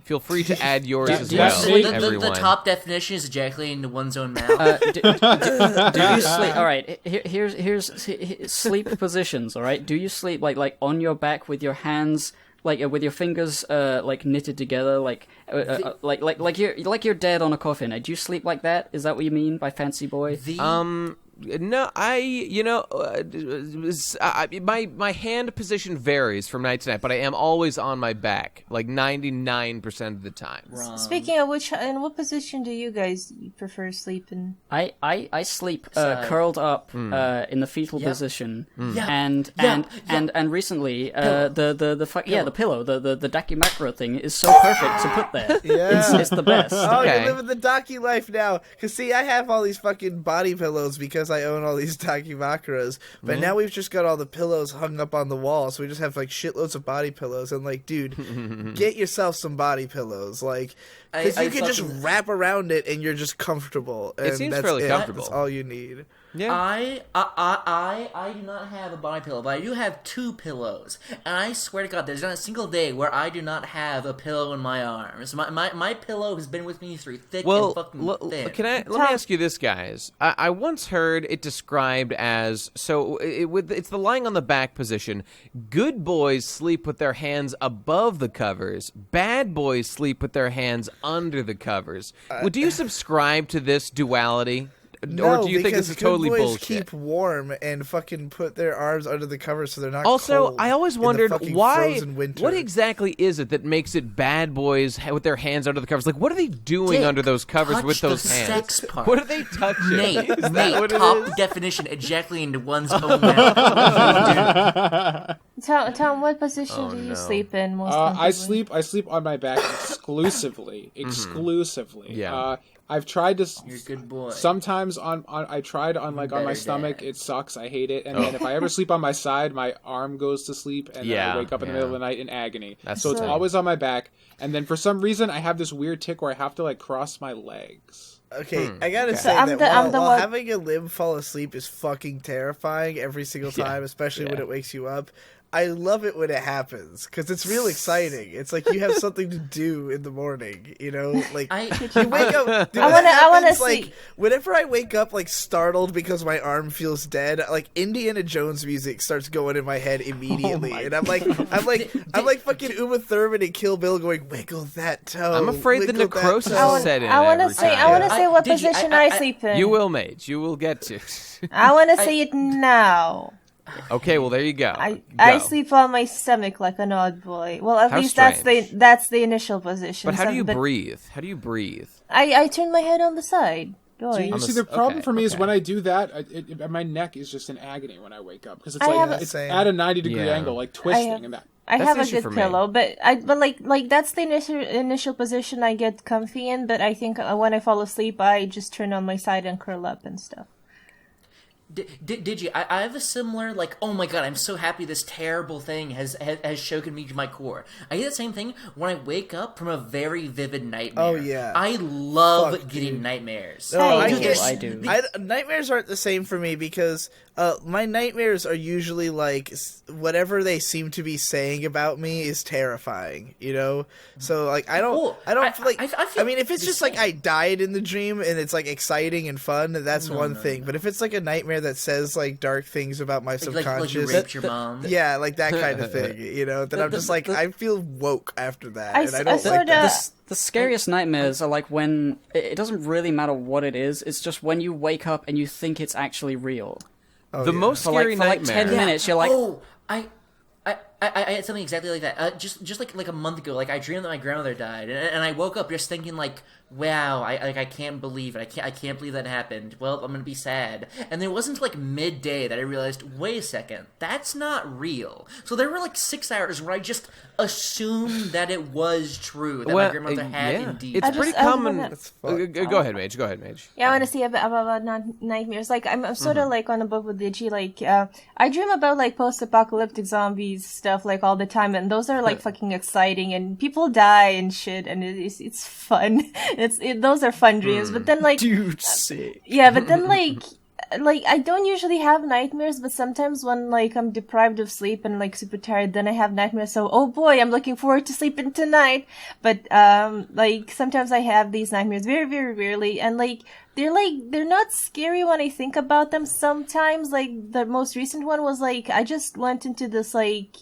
Feel free to add yours as well, everyone. The top definition is ejaculating into one's own mouth. Do you sleep? All right, here's sleep positions. All right, do you sleep like on your back with your hands, like with your fingers like knitted together, like you're dead on a coffin? Do you sleep like that? Is that what you mean by fancy boy? No, my hand position varies from night to night, but I am always on my back, like 99% of the time. Wrong. Speaking of which, in what position do you guys prefer sleeping? I sleep curled up in the fetal position, and recently the pillow, the Daki macro thing is so perfect to put there. Yeah. It's the best. Oh, you're living the Daki life now. Cause see, I have all these fucking body pillows because I own all these Dakimakuras, but now we've just got all the pillows hung up on the wall, so we just have like shitloads of body pillows. And like, dude, get yourself some body pilloes, like, because you can just wrap around it and you're just comfortable. And it seems fairly comfortable. That's all you need. Yeah. I do not have a body pillow, but I do have 2 pillows. And I swear to God, there's not a single day where I do not have a pillow in my arms. My pillow has been with me through thick and fucking thin. Let me ask you this, guys. I once heard it described as, it's the lying on the back position. Good boys sleep with their hands above the covers. Bad boys sleep with their hands under the covers. Do you subscribe to this duality? No, or do you think this is totally good boys bullshit? Keep warm and fucking put their arms under the covers so they're not also, cold I always wondered why. frozen winter. What exactly is it that makes it bad boys with their hands under the covers? Like, what are they doing under those covers with those hands? Sex part. What are they touching? Nate, top definition, ejaculating into one's own mouth. Tom, what position do you sleep in most I sleep on my back exclusively. Yeah. I've tried to. You're a good boy. Sometimes I tried on my stomach. It sucks. I hate it. And then if I ever sleep on my side, my arm goes to sleep, and then I wake up in the middle of the night in agony. So it's always on my back. And then for some reason, I have this weird tick where I have to like cross my legs. Okay, I gotta say that while having a limb fall asleep is fucking terrifying every single time, especially when it wakes you up. I love it when it happens because it's real exciting. It's like you have something to do in the morning, you know. Like you wake up. Dude, I want to see. Like, whenever I wake up, like startled because my arm feels dead, like Indiana Jones music starts going in my head immediately, and I'm like fucking Uma Thurman and Kill Bill going, "Wiggle that toe." I'm afraid the necrosis is set in. I want to say what position I sleep in. You will, mate. You will get to. I want to say it now. Okay, well there you go. I sleep on my stomach like an odd boy. Well, at least that's the initial position. But how do you breathe? How do you breathe? I turn my head on the side. So you see, the problem for me is when I do that, my neck is just in agony when I wake up because it's at a 90-degree angle, like twisting and that. I have a good pillow, but like that's the initial position I get comfy in. But I think when I fall asleep, I just turn on my side and curl up and stuff. Did you? I have a similar, like, oh my god, I'm so happy this terrible thing has shaken me to my core. I get the same thing when I wake up from a very vivid nightmare. Oh, yeah. I love getting nightmares. No, I do. Nightmares aren't the same for me because my nightmares are usually like whatever they seem to be saying about me is terrifying, you know? So like I mean if it's just like I died in the dream and it's like exciting and fun, that's one thing. But if it's like a nightmare that says like dark things about my subconscious, like you raped your mom. Yeah, like that kind of thing, you know, then I'm just like I feel woke after that and I don't like that. The scariest nightmares are like when it doesn't really matter what it is, it's just when you wake up and you think it's actually real. Most scary nightmare. For like 10 minutes, you're like... Oh, I had something exactly like that. Just like a month ago, like I dreamed that my grandmother died, and I woke up just thinking like, wow, I can't believe it. I can't believe that happened. Well, I'm gonna be sad. And then it wasn't like midday that I realized, wait a second, that's not real. So there were like 6 hours where I just assumed that it was true that my grandmother had indeed. It's pretty common. Go ahead, Mage. Yeah, I want to see about nightmares. Like I'm sort of like on a book with Digi. Like I dream about like post-apocalyptic zombies stuff like all the time, and those are like fucking exciting, and people die and shit, and it's fun. Those are fun dreams. But then like, dude, sick. Yeah, but then like I don't usually have nightmares, but sometimes when like I'm deprived of sleep and like super tired, then I have nightmares. So oh boy, I'm looking forward to sleeping tonight. But like sometimes I have these nightmares very, very rarely, and like they're not scary when I think about them. Sometimes like the most recent one was like I just went into this like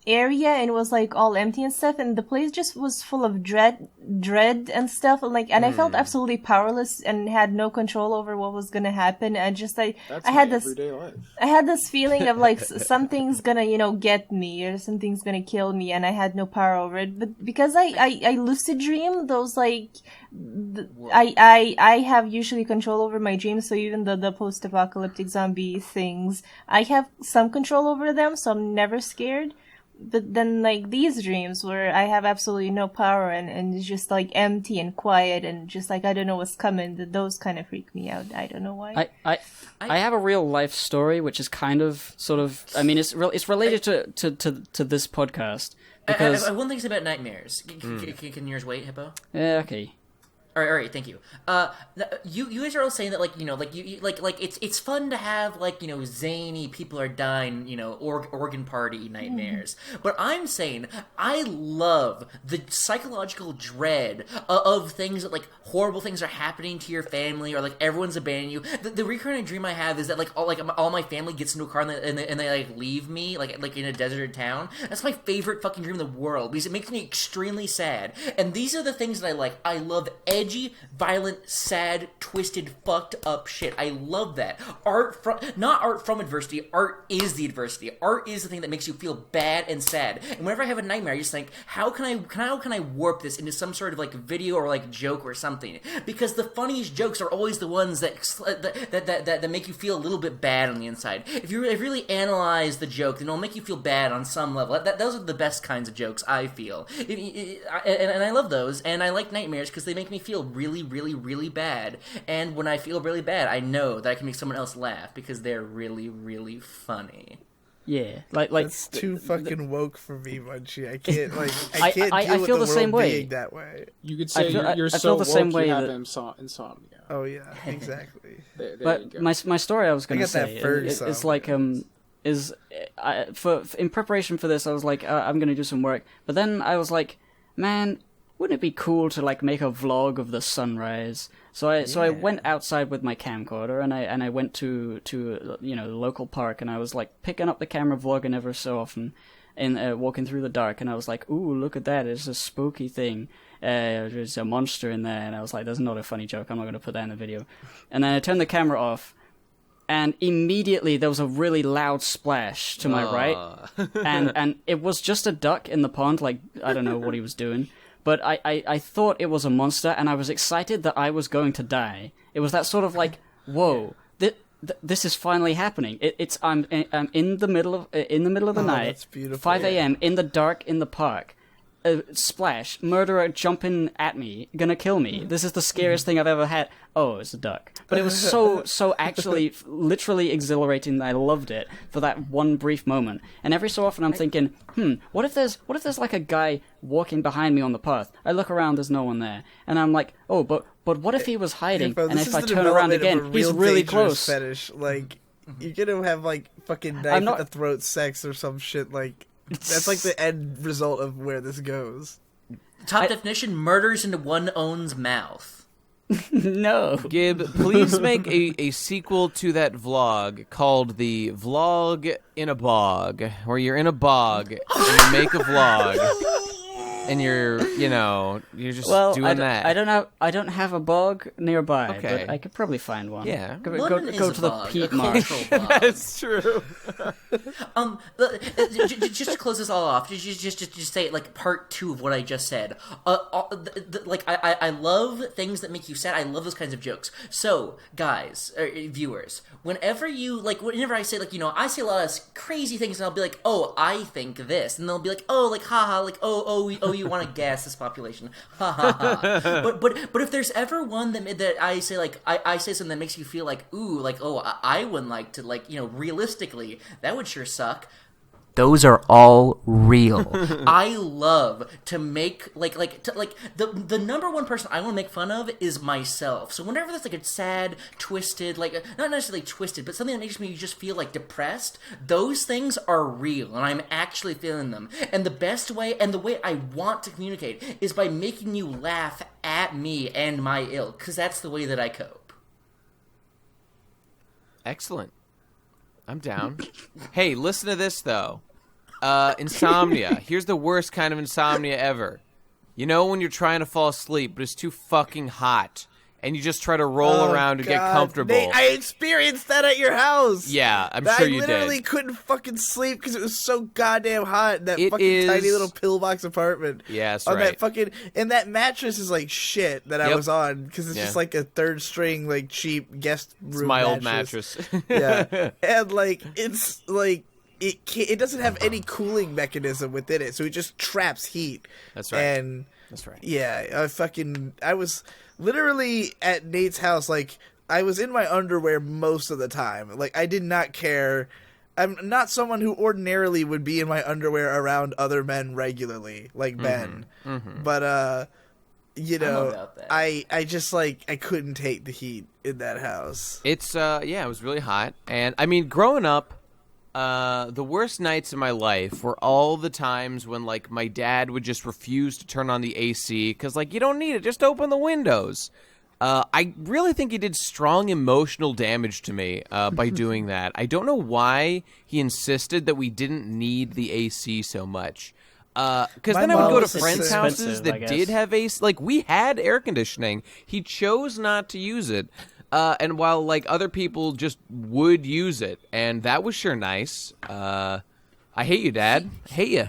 area and it was like all empty and stuff, and the place just was full of dread and stuff, and I felt absolutely powerless and had no control over what was gonna happen. And just I had this everyday life. I had this feeling of like something's gonna get me or something's gonna kill me, and I had no power over it. But because I lucid dream, those like I have usually control over my dreams, so even the post-apocalyptic zombie things, I have some control over them, so I'm never scared. But then, like, these dreams where I have absolutely no power and it's just, like, empty and quiet and just, like, I don't know what's coming, those kind of freak me out. I don't know why. I have a real life story, which is kind of, sort of, I mean, it's related to this podcast. Because... I have one thing about nightmares. Can yours wait, Hippo? Yeah, okay. All right, thank you. You guys are all saying that, like, it's fun to have, like, zany people are dying, organ party nightmares. But I'm saying I love the psychological dread of things that, like, horrible things are happening to your family or, like, everyone's abandoning you. The recurring dream I have is that, like, all my family gets into a car and they like, leave me, like in a deserted town. That's my favorite fucking dream in the world because it makes me extremely sad. And these are the things that I like. I love edgy, violent, sad, twisted, fucked up shit. I love that. Not art from adversity. Art is the adversity. Art is the thing that makes you feel bad and sad. And whenever I have a nightmare, I just think, how can I warp this into some sort of like video or like joke or something? Because the funniest jokes are always the ones that make you feel a little bit bad on the inside. If you really analyze the joke, then it'll make you feel bad on some level. Those are the best kinds of jokes, I feel. And I love those, and I like nightmares because they make me feel really, really, really bad. And when I feel really bad, I know that I can make someone else laugh because they're really, really funny. Yeah, like it's too fucking woke for me, Munchie. I can't I can't deal I with feel the the same world way. being that way. You could say you're I so feel the woke same way you have that... insomnia. Oh yeah, exactly. There but you go. my story I was going to got that say Ferg is song, like in preparation for this I was like I'm going to do some work, but then I was like, man, wouldn't it be cool to like make a vlog of the sunrise? So I went outside with my camcorder and I went to the local park, and I was like picking up the camera, vlogging ever so often, and walking through the dark, and I was like, ooh, look at that, it's a spooky thing. There's a monster in there, and I was like, that's not a funny joke, I'm not going to put that in the video. And then I turned the camera off, and immediately there was a really loud splash to my right, and it was just a duck in the pond, like, I don't know what he was doing. But I thought it was a monster, and I was excited that I was going to die. It was that sort of like, whoa, this is finally happening. I'm in the middle of the night, that's beautiful. 5 a.m. in the dark in the park. Splash, murderer jumping at me, gonna kill me. This is the scariest thing I've ever had. Oh, it's a duck. But it was so actually literally exhilarating that I loved it for that one brief moment. And every so often I'm thinking, what if there's like a guy walking behind me on the path? I look around, there's no one there. And I'm like, oh, but what if he was hiding? And if I turn around again, he's really close. Fetish. Like, you're gonna have like fucking knife at the throat sex or some shit like. That's like the end result of where this goes. Top definition, murders into one own's mouth. No. Gib, please make a sequel to that vlog called the Vlog in a Bog, where you're in a bog and you make a vlog. And you're just doing that. I don't have a bog nearby, Okay. but I could probably find one. Yeah. Go to the peat marsh. That's true. Just to close this all off, just say like part 2 of what I just said. I love things that make you sad. I love those kinds of jokes. So, guys, viewers, whenever I say I say a lot of crazy things, and I'll be like, oh, I think this, and they'll be like, oh, like haha, like oh, you want to gas this population, ha ha ha. But if there's ever one that I say like I say something that makes you feel like, ooh, like, oh, I wouldn't like to, like, realistically, that would sure suck. Those are all real. I love to make the number one person I want to make fun of is myself. So whenever there's like a sad, twisted, like not necessarily twisted, but something that makes me just feel like depressed, those things are real, and I'm actually feeling them. And the best way, and the way I want to communicate, is by making you laugh at me and my ilk, because that's the way that I cope. Excellent. I'm down. Hey, listen to this, though. Insomnia. Here's the worst kind of insomnia ever. You know when you're trying to fall asleep, but it's too fucking hot, and you just try to roll around to get comfortable. Nate, I experienced that at your house. Yeah, I'm sure you did. I literally couldn't fucking sleep because it was so goddamn hot in that fucking tiny little pillbox apartment. Yeah, that's right. And that mattress is like shit that I was on because it's just like a third string, like cheap guest room. It's my old mattress. Yeah, and like it's like. It doesn't have any cooling mechanism within it, so it just traps heat. That's right. And that's right. Yeah, I was literally at Nate's house. Like I was in my underwear most of the time. Like I did not care. I'm not someone who ordinarily would be in my underwear around other men regularly, like Ben. Mm-hmm. But you know, I just like I couldn't take the heat in that house. It's it was really hot, and I mean, growing up. The worst nights of my life were all the times when, like, my dad would just refuse to turn on the AC because, like, you don't need it. Just open the windows. I really think he did strong emotional damage to me by doing that. I don't know why he insisted that we didn't need the AC so much. Because then I would go to friends' houses that did have AC. Like, we had air conditioning. He chose not to use it. And while, like, other people just would use it, and that was sure nice. I hate you, Dad. I hate you.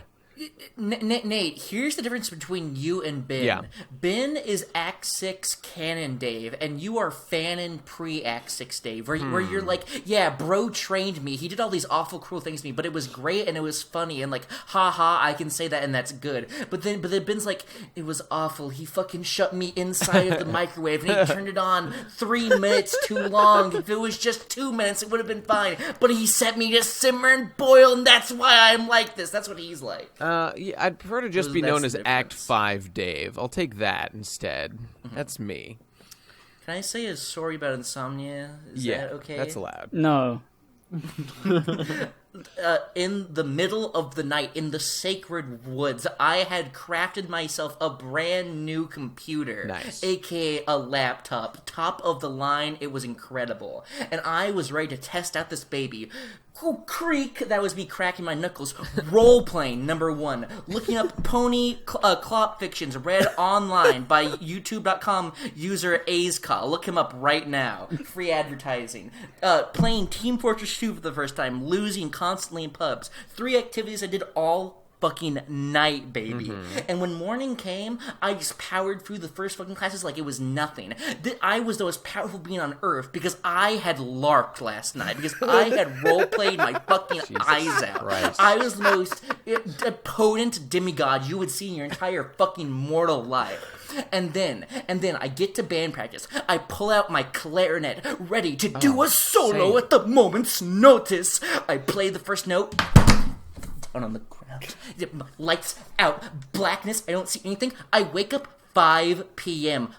Nate, here's the difference between you and Ben. Yeah. Ben is Act 6 canon Dave, and you are fanon pre-Act 6 Dave, where you're like, yeah, bro trained me. He did all these awful, cruel things to me, but it was great and it was funny, and like, haha, I can say that and that's good. But then Ben's like, it was awful. He fucking shut me inside of the microwave, and he turned it on 3 minutes too long. If it was just 2 minutes, it would have been fine. But he set me to simmer and boil, and that's why I'm like this. That's what he's like. Yeah, I'd prefer to just be known as Act 5 Dave. I'll take that instead. Mm-hmm. That's me. Can I say a story about Insomnia? Is that okay? That's allowed. No. In the middle of the night, in the sacred woods, I had crafted myself a brand new computer. Nice. AKA a laptop. Top of the line. It was incredible. And I was ready to test out this baby. Oh, creak! That was me cracking my knuckles. Role-playing, number 1. Looking up pony clop fictions read online by youtube.com user Azka. Look him up right now. Free advertising. Playing Team Fortress 2 for the first time. Losing constantly in pubs. 3 activities I did all fucking night, baby. Mm-hmm. And when morning came, I just powered through the first fucking classes like it was nothing. I was the most powerful being on earth because I had LARPed last night, because I had roleplayed my fucking eyes out. Christ. I was the most potent demigod you would see in your entire fucking mortal life. And then I get to band practice. I pull out my clarinet, ready to do a solo at the moment's notice. I play the first note, down on the ground. Lights out. Blackness. I don't see anything. I wake up 5 p.m.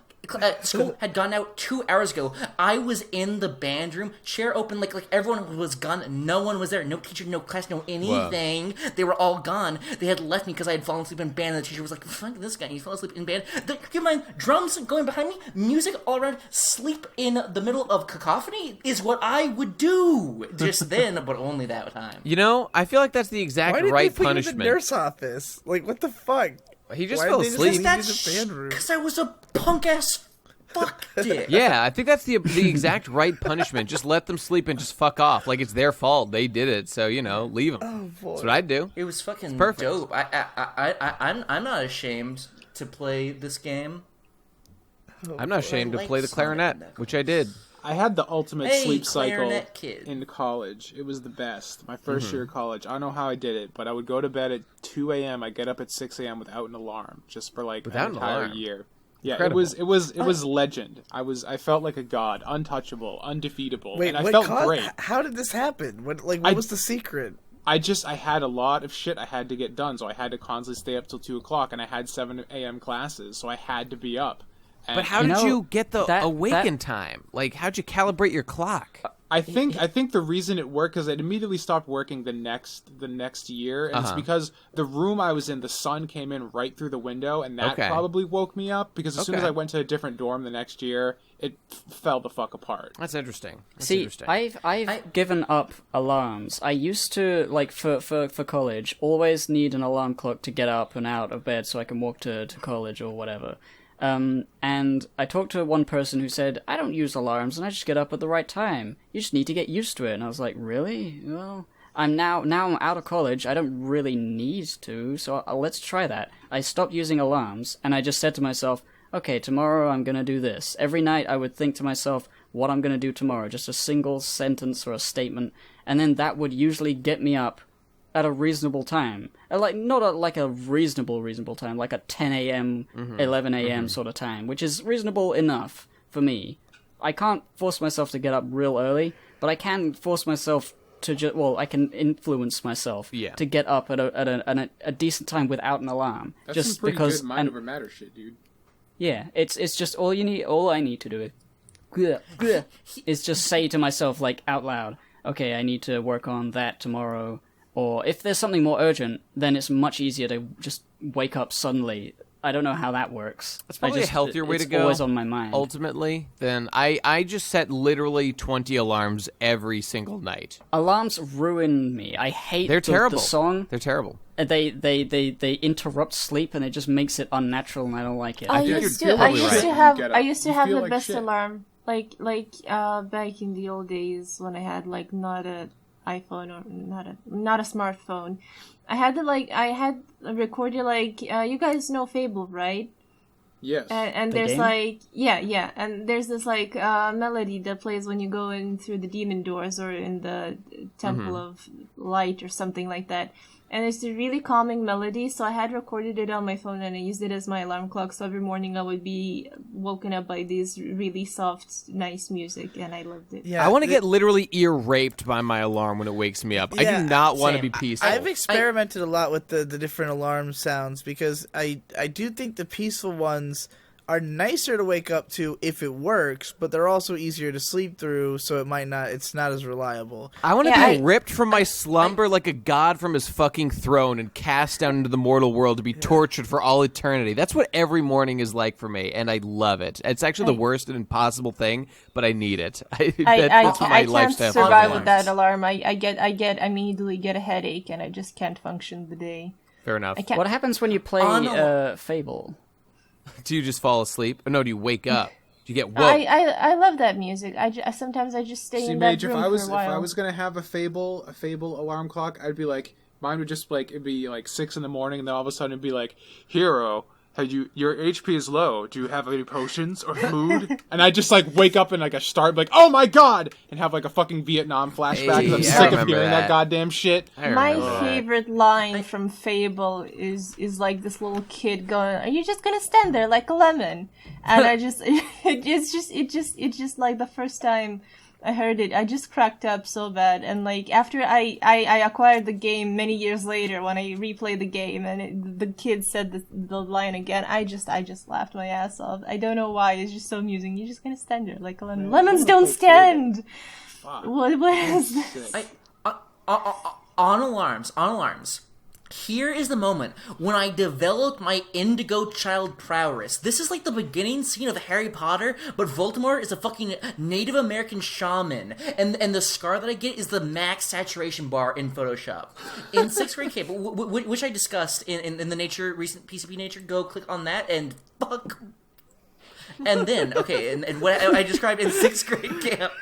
School had gone out 2 hours ago. I was in the band room, chair open, like everyone was gone. No one was there. No teacher, no class, no anything. Wow. They were all gone. They had left me because I had fallen asleep in band, and the teacher was like, fuck this guy, he fell asleep in band. Keep in mind, drums going behind me, music all around, sleep in the middle of cacophony is what I would do just then, but only that time. You know, I feel like that's the exact right punishment. You in the nurse office? Like, what the fuck? He just fell asleep. Because I was a punk-ass fuck dick. Yeah, I think that's the exact right punishment. Just let them sleep and just fuck off. Like, it's their fault. They did it, so, you know, leave them. Oh, boy. That's what I'd do. It was fucking perfect. Dope. I'm not ashamed to play this game. I'm not ashamed to play the clarinet, which I did. I had the ultimate sleep cycle kid. in college. It was the best. My first year of college. I don't know how I did it, but I would go to bed at 2 a.m. I'd get up at 6 a.m. without an alarm, just for like an entire year. Yeah, incredible. it was legend. I felt like a god, untouchable, undefeatable, Wait, and I felt great. How did this happen? What was the secret? I had a lot of shit I had to get done, so I had to constantly stay up till 2 o'clock, and I had 7 a.m. classes, so I had to be up. But how did you get the awaken time? Like, how'd you calibrate your clock? I think the reason it worked, because it immediately stopped working the next year, and it's because the room I was in, the sun came in right through the window, and that probably woke me up, because as soon as I went to a different dorm the next year, it fell the fuck apart. That's interesting. I've given up alarms. I used to, like, for college, always need an alarm clock to get up and out of bed so I can walk to college or whatever. And I talked to one person who said, I don't use alarms and I just get up at the right time. You just need to get used to it. And I was like, really? Well, I'm out of college. I don't really need to, so let's try that. I stopped using alarms and I just said to myself, okay, tomorrow I'm going to do this. Every night I would think to myself what I'm going to do tomorrow, just a single sentence or a statement, and then that would usually get me up at a reasonable time. Like, not a reasonable time, like a 10 a.m., 11 a.m. sort of time, which is reasonable enough for me. I can't force myself to get up real early, but I can force myself to I can influence myself to get up at a decent time without an alarm. That's just some pretty because, good mind over matter shit, dude. Yeah, it's just all I need to do is just say to myself, like, out loud, okay, I need to work on that tomorrow. Or if there's something more urgent, then it's much easier to just wake up suddenly. I don't know how that works. That's probably a healthier way to go. It's always on my mind. Ultimately, then I just set literally 20 alarms every single night. Alarms ruin me. I hate They're terrible. The song. They're terrible. They interrupt sleep, and it just makes it unnatural, and I don't like it. I used to have the best alarm, like back in the old days when I had like not a iPhone or not a smartphone. I had recorded like you guys know Fable, right? Yes. And there's game? like and there's this like melody that plays when you go in through the demon doors or in the Temple of Light or something like that. And it's a really calming melody, so I had recorded it on my phone and I used it as my alarm clock. So every morning I would be woken up by this really soft, nice music, and I loved it. Yeah, I want to get literally ear raped by my alarm when it wakes me up. Yeah, I do not want to be peaceful. I've experimented a lot with the different alarm sounds because I do think the peaceful ones are nicer to wake up to if it works, but they're also easier to sleep through, so it's not as reliable. I want to be ripped from my slumber like a god from his fucking throne and cast down into the mortal world to be tortured for all eternity. That's what every morning is like for me, and I love it. It's actually the worst and impossible thing, but I need it. I can't survive with that alarm. I immediately get a headache, and I just can't function the day. Fair enough. What happens when you play Fable? Do you just fall asleep? Or no, do you wake up? Do you get woke? I love that music. Sometimes I just stay in that room for a while. If I was gonna have a Fable alarm clock, I'd be like, mine would just like, it'd be like 6 a.m, and then all of a sudden it'd be like, hero, your HP is low. Do you have any potions or food? And I just like wake up and like I start like, oh my god, and have like a fucking Vietnam flashback. Hey, I'm sick of hearing that goddamn shit. My favorite line from Fable is like this little kid going, "Are you just gonna stand there like a lemon?" And I just it's just like the first time I heard it, I just cracked up so bad. And like after I acquired the game many years later, when I replayed the game and the kid said the line again, I just laughed my ass off. I don't know why. It's just so amusing. You're just gonna stand there like a lemon. Lemons don't stand. What is this? On alarms. Here is the moment when I developed my indigo child prowess. This is like the beginning scene of Harry Potter, but Voldemort is a fucking Native American shaman, and the scar that I get is the max saturation bar in Photoshop. In 6th grade camp, which I discussed in the recent PCP Nature, go click on that and fuck. And then, okay, and what I described in 6th grade camp,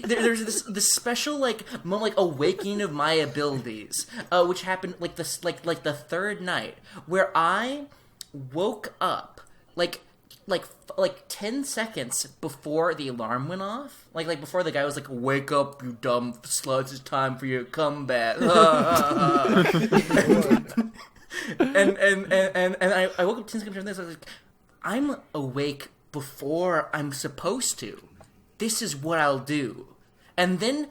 there's this special moment, like awakening of my abilities, which happened like the third night, where I woke up like 10 seconds before the alarm went off, like before the guy was like, "Wake up, you dumb sluts! It's time for your comeback." and I woke up 10 seconds before this. I was like, I'm awake before I'm supposed to. This is what I'll do. And then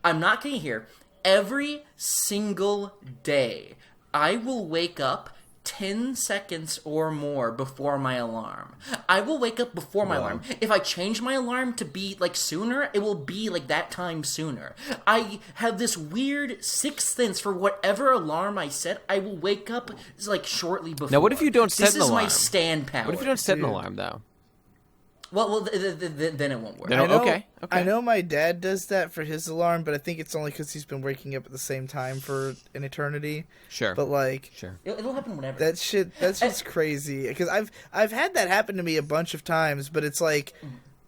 I'm not kidding here. Every single day, I will wake up 10 seconds or more before my alarm. I will wake up before my alarm. If I change my alarm to be like sooner, it will be like that time sooner. I have this weird sixth sense for whatever alarm I set, I will wake up like shortly before. Now, what if you don't set an alarm? This is my stand power. What if you don't set an alarm, though? Well, then it won't work. Okay. I know my dad does that for his alarm, but I think it's only because he's been waking up at the same time for an eternity. Sure. But like, it'll happen whenever. That's just crazy. Because I've had that happen to me a bunch of times, but it's like,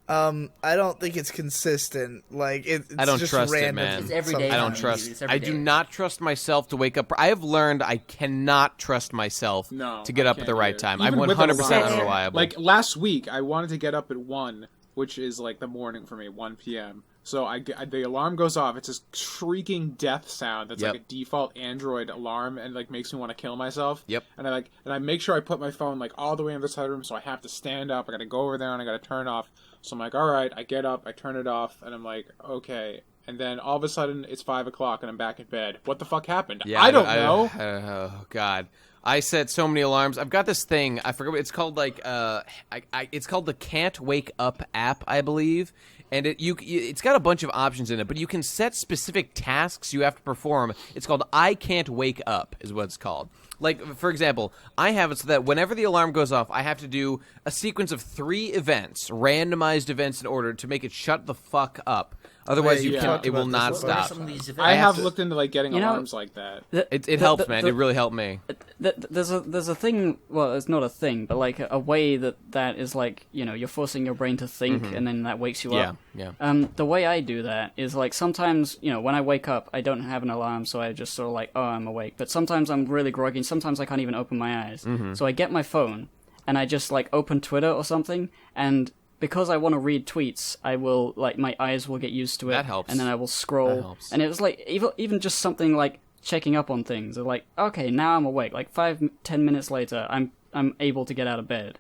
I don't think it's consistent. Like it's I don't just trust random. it, man. It's every day. I don't trust. I do not trust myself to wake up. I have learned I cannot trust myself to get up at the right time. I'm 100% unreliable. Like last week, I wanted to get up at 1, which is like the morning for me, 1 p.m. So the alarm goes off. It's this shrieking death sound that's like a default Android alarm, and like makes me want to kill myself. Yep. And I make sure I put my phone like all the way on the side of the room, so I have to stand up. I got to go over there and I got to turn it off. So I'm like, all right, I get up, I turn it off, and I'm like, okay. And then all of a sudden, it's 5 o'clock, and I'm back in bed. What the fuck happened? Yeah, I don't know. Oh God, I set so many alarms. I've got this thing. I forget what it's called. Like, it's called the Can't Wake Up app, I believe. And it's got a bunch of options in it, but you can set specific tasks you have to perform. It's called I Can't Wake Up, is what it's called. Like, for example, I have it so that whenever the alarm goes off, I have to do a sequence of 3 events, randomized events in order to make it shut the fuck up. Otherwise, it will not stop. I have looked into like getting alarms like that. It helps, man. It really helped me. There's a thing. Well, it's not a thing, but like a way that is like, you're forcing your brain to think, and then that wakes you up. Yeah. The way I do that is like sometimes when I wake up, I don't have an alarm, so I just sort of like, oh, I'm awake. But sometimes I'm really groggy. Sometimes I can't even open my eyes. So I get my phone and I just like open Twitter or something, and because I want to read tweets, I will, like, my eyes will get used to it. That helps. And then I will scroll. That helps. And it was like, even just something like checking up on things. Like, okay, now I'm awake. Like 5-10 minutes later, I'm able to get out of bed.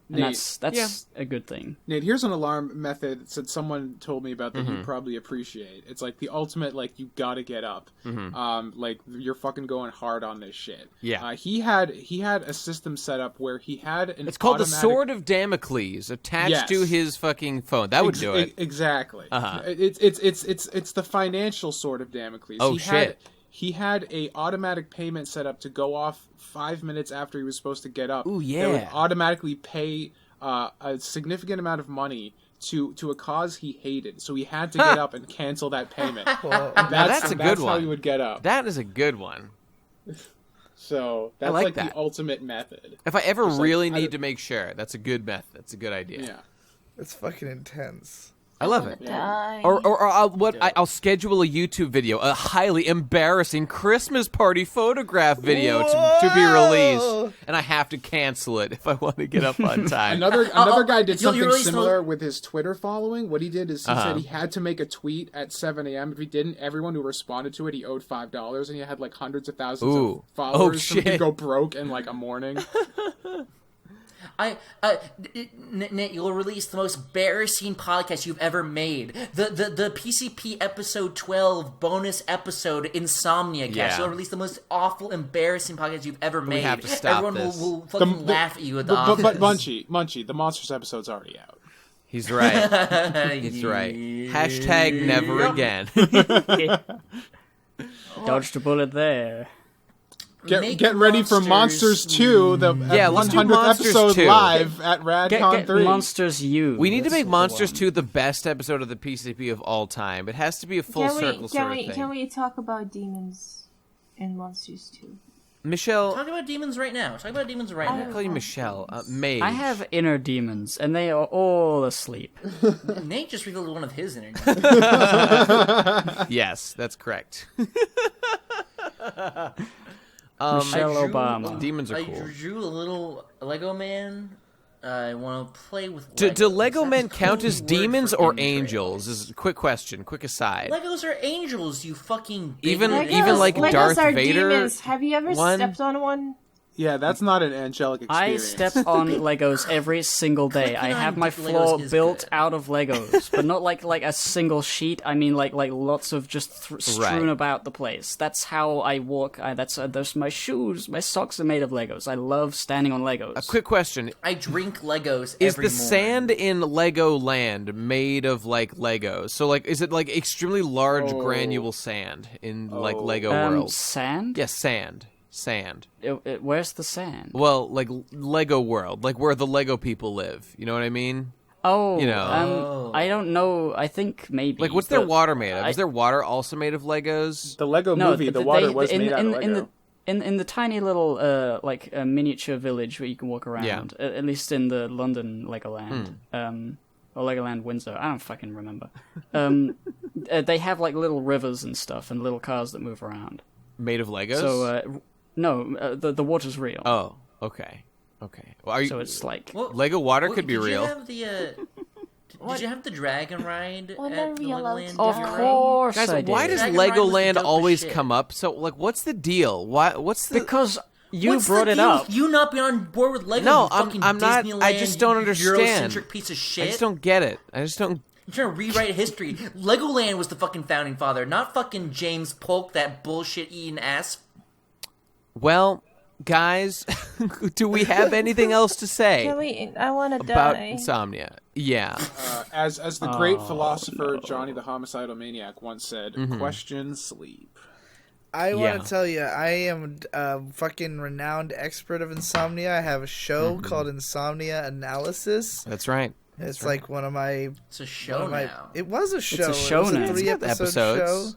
And Nate, that's a good thing. Nate, here's an alarm method that someone told me about that you probably appreciate. It's like the ultimate, like, you gotta get up. Like, you're fucking going hard on this shit. Yeah. He had a system set up where he had an It's called the Sword of Damocles attached to his fucking phone. That would do it. Exactly. Uh-huh. It's the financial Sword of Damocles. Oh, shit. He had a automatic payment set up to go off 5 minutes after he was supposed to get up. Ooh, yeah. That would automatically pay a significant amount of money to a cause he hated. So he had to get up and cancel that payment. That's a good one. That's how he would get up. That is a good one. So that's like the ultimate method. If I ever really need to make sure, that's a good method. That's a good idea. Yeah. It's fucking intense. I love it. Die. Or I'll schedule a YouTube video, a highly embarrassing Christmas party photograph video to be released, and I have to cancel it if I want to get up on time. Another guy did something similar with his Twitter following. What he did is he said he had to make a tweet at 7 a.m. If he didn't, everyone who responded to it, he owed $5, and he had like hundreds of thousands of followers. So he'd go broke in like a morning. Nate, you'll release the most embarrassing podcast you've ever made. The PCP episode 12 bonus episode, Insomnia cast. Yeah. You'll release the most awful, embarrassing podcast you've ever made. We have to stop Everyone this. will fucking laugh at you at the office. But Munchie, the Monsters episode's already out. He's right. He's right. Hashtag never again. Dodged a bullet there. Get ready for Monsters 2, the 100th episode 2. Live at RadCon 3. Monsters U. We need to make Monsters 2 the best episode of the PCP of all time. It has to be a full circle sort of thing. Can we talk about demons in Monsters 2? Michelle, Talk about demons right now. Talk about demons right I now. call you Michelle. Mage. I have inner demons, and they are all asleep. Nate just revealed one of his energies. Yes, that's correct. Michelle Obama. Demons are I cool. drew a little Lego man. I want to play with Do Legos. Lego That's men the count code as word demons for or entrails. angels? Is a quick question, quick aside. Legos are angels, you fucking Even bigot. like Legos Darth are Vader demons. Have you ever one? stepped on one? Yeah, that's not an angelic I experience. step on Legos every single day. I have my floor built out of Legos, but not like a single sheet. I mean like lots of just strewn about the place. That's how I walk. That's my shoes. My socks are made of Legos. I love standing on Legos. A quick question: I drink Legos. Is every the morning. sand in Legoland made of like Legos? So like, is it like extremely large granule sand in like Lego World? Sand? Yes, sand. Sand. Where's the sand? Well, like Lego World, like where the Lego people live. You know what I mean? Oh, you know. I don't know. I think maybe. Like, what's their water made of? Is their water also made of Legos? The Lego movie, the water was made out of Lego. In the tiny little miniature village where you can walk around, at least in the London Legoland, or Legoland Windsor, I don't fucking remember. They have like little rivers and stuff and little cars that move around. Made of Legos? So no, the water's real. Oh, okay. Well, so it's like Lego water could be real. Did you have the dragon ride at Legoland? Of course, guys. I did. Why does Dragon ride was the Legoland dopest always shit. come up? So, like, what's the deal? What's the? Because you What's brought the it deal up. with you not being on board with Lego? No, you fucking I'm not. Disneyland, I just don't understand. Eurocentric piece of shit. I just don't get it. I just don't. You're trying to rewrite history. Legoland was the fucking founding father, not fucking James Polk, that bullshit eating ass. Well, guys, do we have anything else to say I want to about die. Insomnia? Yeah. As the great philosopher Johnny the Homicidal Maniac once said, question sleep. I want to tell you, I am a fucking renowned expert of insomnia. I have a show called Insomnia Analysis. That's right. It's like one of my. It's a show now. It was a show. It's a show it was now. a 3-episode show.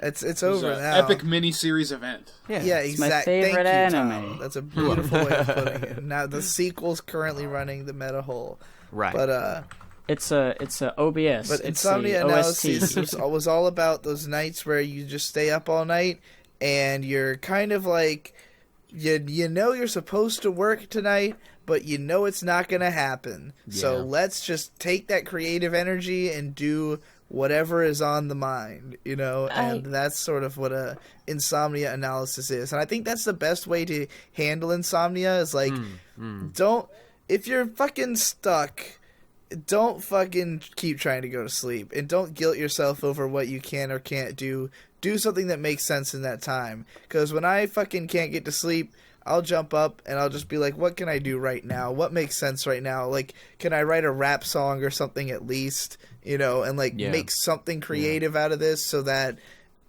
It's over now. Epic mini-series event. Yeah, It's my exactly. favorite Thank you, anime. Tom. That's a beautiful way of putting it. Now the sequel's currently running the meta hole. Right. But It's a OBS. But it's Insomnia the Analysis OST. was all about those nights where you just stay up all night and you're kind of like you know you're supposed to work tonight, but you know it's not going to happen. Yeah. So let's just take that creative energy and do whatever is on the mind, you know, and that's sort of what a insomnia analysis is. And I think that's the best way to handle insomnia is like, if you're fucking stuck, don't fucking keep trying to go to sleep, and don't guilt yourself over what you can or can't do. Do something that makes sense in that time. Because when I fucking can't get to sleep, I'll jump up and I'll just be like, what can I do right now? What makes sense right now? Like, can I write a rap song or something at least, you know, and like make something creative out of this so that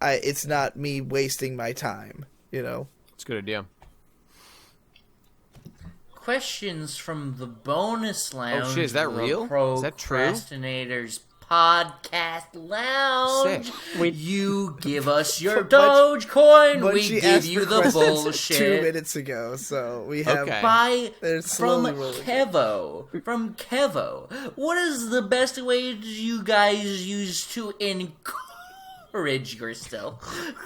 it's not me wasting my time, you know? It's a good idea. Questions from the bonus lounge. Oh shit, is that the real? Pro Is that true? Crastinators podcast lounge. Sick. You give us your Dogecoin, But we she give asked you for the questions bullshit. 2 minutes ago, so we have By They're from slowly rolling. Kevo. What is the best way you guys use to encourage yourself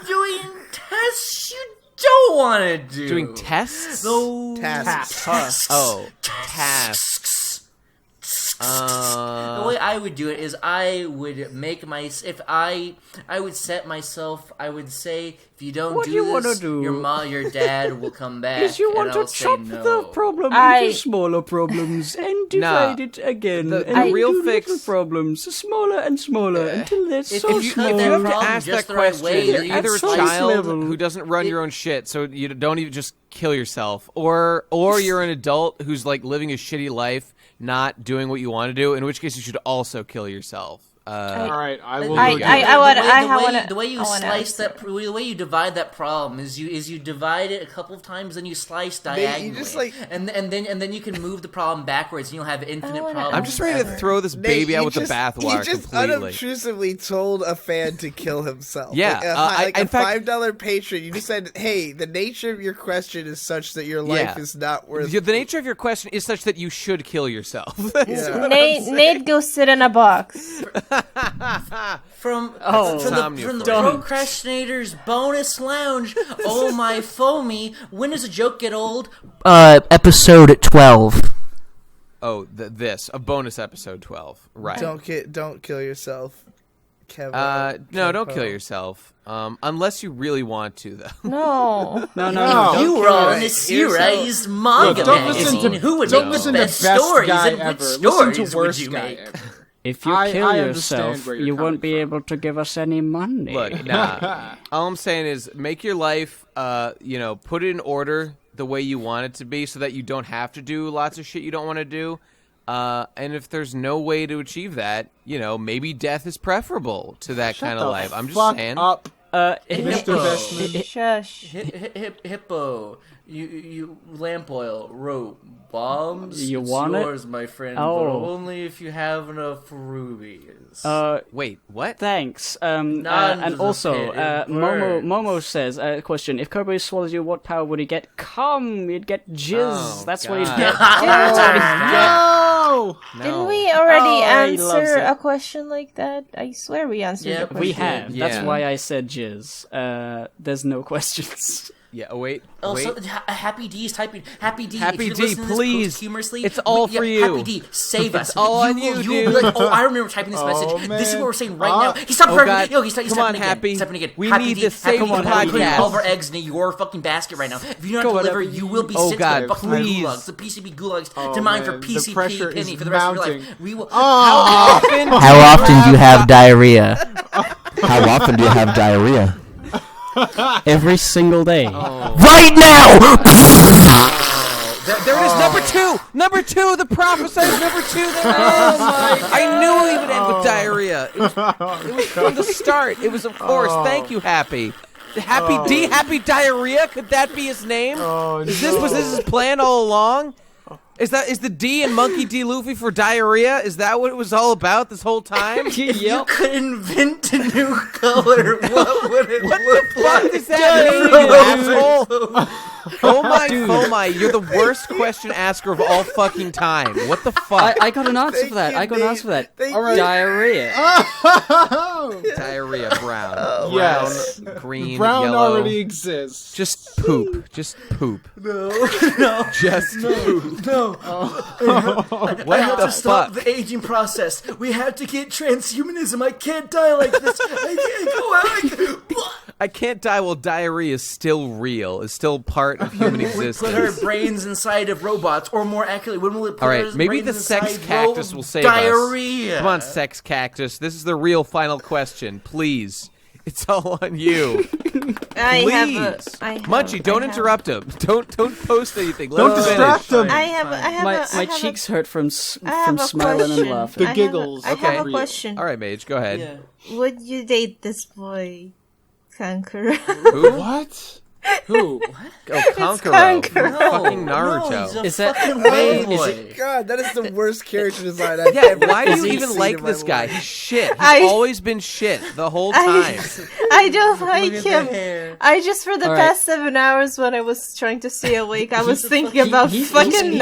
doing tests you don't want to do? Doing tests? Those Tasks. Oh, tasks. The way I would do it is I would make I would set myself. I would say, if you don't What do you this, wanna do? your dad will come back. Is you and want I'll to say chop no. the problem I- into smaller problems and divide it again, The and real do fix- little problems smaller and smaller until they're so you You cut small. that have to problem ask just that the right question. way, You're you're either a at some child level. who doesn't run your own shit, so you don't even just kill yourself, or you're an adult who's like living a shitty life, not doing what you want to do. In which case, you should also kill yourself. All right, I will. The way you slice that, the way you divide that problem is you divide it a couple of times, then you slice diagonally, you just, like- and then you can move the problem backwards, and you'll have infinite problems. I'm just ready to throw this baby out with the bathwater You just completely. unobtrusively told a fan to kill himself. Yeah, like in a fact- $5 patron. You just said, "Hey, the nature of your question is such that your life is not worth." The nature of your question is such that you should kill yourself. Nate, go sit in a box. From Insomnia the friend. Procrastinators bonus lounge. Oh my foamy! When does a joke get old? Episode 12. Oh, a bonus episode 12. Right. Don't kill yourself. No, don't kill yourself. Unless you really want to, though. No. No. You were on a serialized manga magazine. Who would make the best stories and which stories would you make? If you kill yourself, you won't be able to give us any money. Look, nah. All I'm saying is make your life, put it in order the way you want it to be so that you don't have to do lots of shit you don't want to do. And if there's no way to achieve that, maybe death is preferable to that kind of life. I'm just saying. Up. Hippo. Shush. Hippo. You lamp oil, rope, bombs. You it's want yours, it? my friend, Oh. but only if you have enough rubies. Wait, what? Thanks. None And of also, it burns. Momo says, question, if Kirby swallows you, what power would he get? Come, you'd get jizz. Oh, That's God. what he'd get. No! Didn't we already he loves answer it. a question like that? I swear we answered Yeah, the question. We have. Yeah. That's why I said jizz. There's no questions. Yeah, wait. Also, Happy D is typing. Happy D, Happy if you're D, listening to please. this humorously, It's all for you. Happy D, save us. It's all on you, will dude. be like, I remember typing this message. This is man. what we're saying right now. He stopped Oh, hurting. God. Yo, he's Come stepping on, again. Happy. Stepping again. We Happy need D, to save Happy the D, I'm putting podcast. all of our eggs into your fucking basket right now. If you don't Go deliver, whatever you will be Oh, sent God, to the fucking please. gulags, the PCB gulags, to mine for man, the pressure PCP penny is for the rest of your mounting. life. We will. How How often do you have diarrhea? How often do you have diarrhea? Every single day. Right now! There it is, number two, the prophesized number 2. I knew he would end with diarrhea. It was from the start. It was, of course. Thank you, Happy. Happy D, Happy Diarrhea? Could that be his name? Was this his plan all along? Is the D in Monkey D. Luffy for diarrhea? Is that what it was all about this whole time? If you could invent a new color, what would it What look the fuck like? does that mean, you asshole? Oh my, you're the worst question asker of all fucking time. What the fuck? I got an answer for that. you, I got an answer for that. Thank All right. Diarrhea. Diarrhea, brown. Yes. Brown, green, Brown yellow. already exists. Just poop. Just poop. No. Just poop. No. What I have the to stop fuck? the aging process. We have to get transhumanism. I can't die like this. I can't go out. I can't die while diarrhea is still real. Is still part of human We put our existence. brains inside of robots, or more accurately, when will it put All right, our maybe brains the sex inside cactus will save us. diarrhea. Come on, sex cactus. This is the real final question. Please. It's all on you. I Please. have Munchie, don't interrupt him. Don't post anything. Let Don't him distract finish. him. I have My cheeks hurt from smiling question. and laughing. The giggles. I have Okay. a question. All right, Mage, go ahead. Yeah. Would you date this boy, Kankura? Who? What? Who? Oh, Kankuro. Kankuro. Fucking Naruto. No, he's a Is that- fucking wait, boy. is it- God, that is the worst character design I've Yeah, ever why do you seen even in like my this guy? life. He's shit. He's I- always been shit the whole time. I don't like Look at the him. hair. I just, for the All right. past 7 hours when I was trying to stay awake, I was thinking about he's- fucking he's-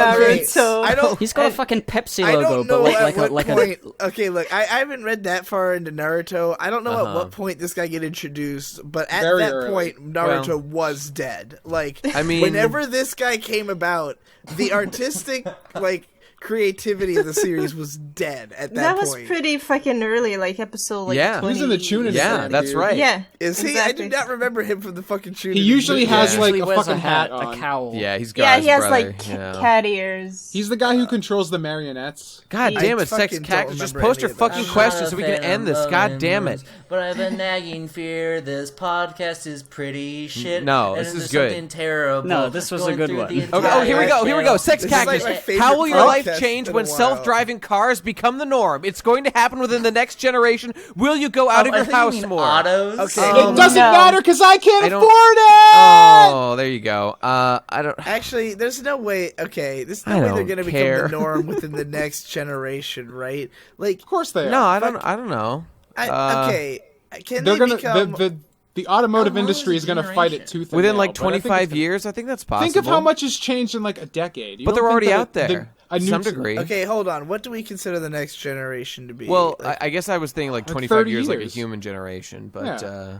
Naruto. I don't. He's got a and fucking Pepsi I logo, don't know but at what like point. Okay, look, I haven't read that far into Naruto. I don't know at Uh-huh. what point this guy get introduced, but at Very that early. point, Naruto was dead. Like, I mean- whenever this guy came about, the artistic creativity of the series was dead at that That was point. pretty fucking early, like episode Yeah. 20. He's in the Chunin Yeah, thing, that's dude. right. Yeah. Is he? Exactly. I do not remember him from the fucking shooting. He usually has Yeah. like usually a wears fucking a hat, on. a cowl. Yeah, he's got Yeah, his he has brother, like you know. cat ears. He's the guy who controls the marionettes. God I damn it, sex fucking don't cactus. Just remember post any your of that. fucking I'm questions so we can end this. God damn it. But I have a nagging fear this podcast is pretty shit. No, and this there's is good. something terrible. No, this was a going good through one. the Okay, oh, entire here we go, here we go. channel. Sex This is like cactus. my favorite How will your life podcast change in a when while. self-driving cars become the norm? It's going to happen within the next generation. Will you go out of I your think you house mean more? Autos. Okay. It doesn't no. matter because I can't I don't- afford it. Oh, there you go. I don't. Actually, there's no way. Okay, there's I no way they're don't gonna care. become the norm within the next generation, right? Like, Of course they are. No, I don't know. okay, can They're they gonna become? the automotive How long industry is is the gonna fight it generation? tooth and Within nail, like but I think 25 it's gonna- years, I think that's possible. Think of how much has changed in like a decade. You But don't they're think already that out there a to new some t- degree. Okay, hold on. What do we consider the next generation to be? Well, Like, I guess I was thinking like 25 30 years, like a years. human generation, but Yeah.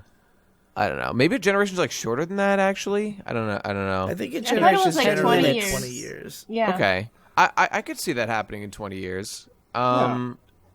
I don't know. Maybe a generation's like shorter than that. Actually, I don't know. I think a I thought it generation was is like generally 20 20 years. years. Yeah. Okay, I could see that happening in 20 years.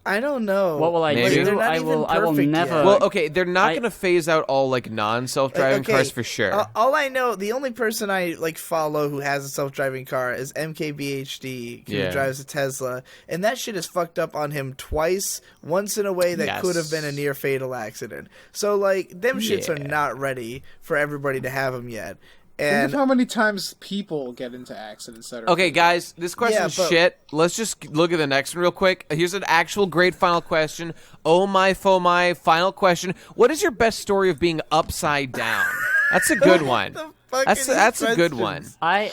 I don't know. What will I Maybe. do? I will never. Yet. Well, okay, they're not going to phase out all like non-self-driving cars for sure. All I know, the only person I like follow who has a self-driving car is MKBHD, who drives a Tesla, and that shit is fucked up on him twice. Once in a way that could have been a near fatal accident. So like, them shits are not ready for everybody to have them yet. And think of how many times people get into accidents that are... Okay, guys, this question is shit. Let's just look at the next one real quick. Here's an actual great final question. Oh my, fo my, final question. What is your best story of being upside down? That's a good one. That's a good one. I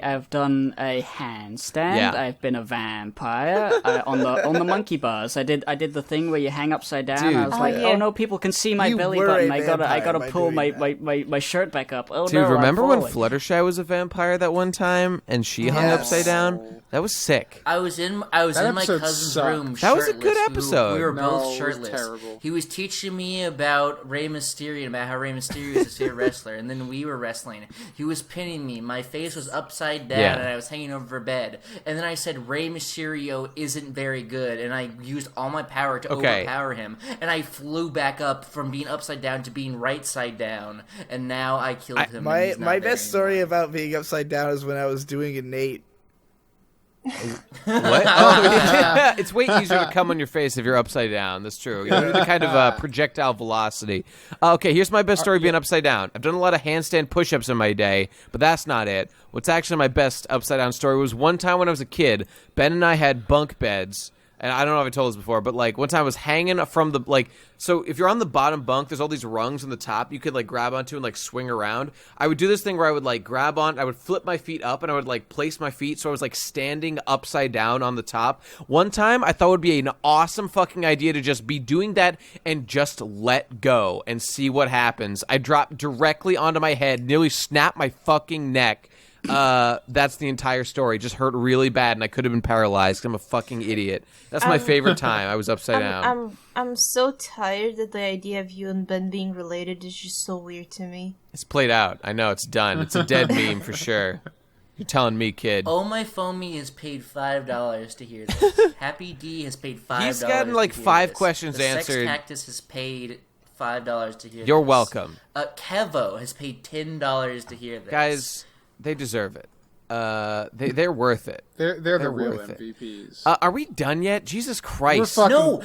have done a handstand. Yeah. I've been a vampire on the monkey bars. I did the thing where you hang upside down. Dude. I was like, oh no, people can see my belly button. I gotta pull my shirt back up. Oh Dude, no, remember when falling. Fluttershy was a vampire that one time and she hung upside down? That was sick. I was in my cousin's room. That was a good shirtless. episode. We were both No, it was shirtless. terrible. He was teaching me about Rey Mysterio and about how Rey Mysterio is a favorite wrestler, and then we were wrestling. He was pinning me. My face was upside down, and I was hanging over a bed. And then I said Rey Mysterio isn't very good, and I used all my power to overpower him. And I flew back up from being upside down to being right side down, and now I killed him. My best story about being upside down is when I was doing a Nate. What? Oh, it's way easier to come on your face if you're upside down. That's true. You don't need the kind of projectile velocity. Okay, here's my best story being upside down. I've done a lot of handstand push-ups in my day, but that's not it. What's actually my best upside down story was one time when I was a kid, Ben and I had bunk beds. And I don't know if I told this before, but like one time I was hanging from the so if you're on the bottom bunk, there's all these rungs on the top you could like grab onto and like swing around. I would do this thing where I would like grab on, I would flip my feet up and I would like place my feet so I was like standing upside down on the top. One time I thought it would be an awesome fucking idea to just be doing that and just let go and see what happens. I dropped directly onto my head, nearly snapped my fucking neck. That's the entire story. Just hurt really bad, and I could have been paralyzed 'cause I'm a fucking idiot. That's my favorite time. I was upside down. I'm so tired that the idea of you and Ben being related is just so weird to me. It's played out. I know it's done. It's a dead meme for sure. You're telling me, kid. Oh my foamy has paid $5 to hear this. Happy D has paid $5. He's gotten like 5 questions the answered. Sex Cactus has paid $5 to hear You're this. welcome. Kevo has paid $10 to hear this. Guys, they deserve it. They're worth it. They're the real worth it. MVPs. Are we done yet? Jesus Christ. No.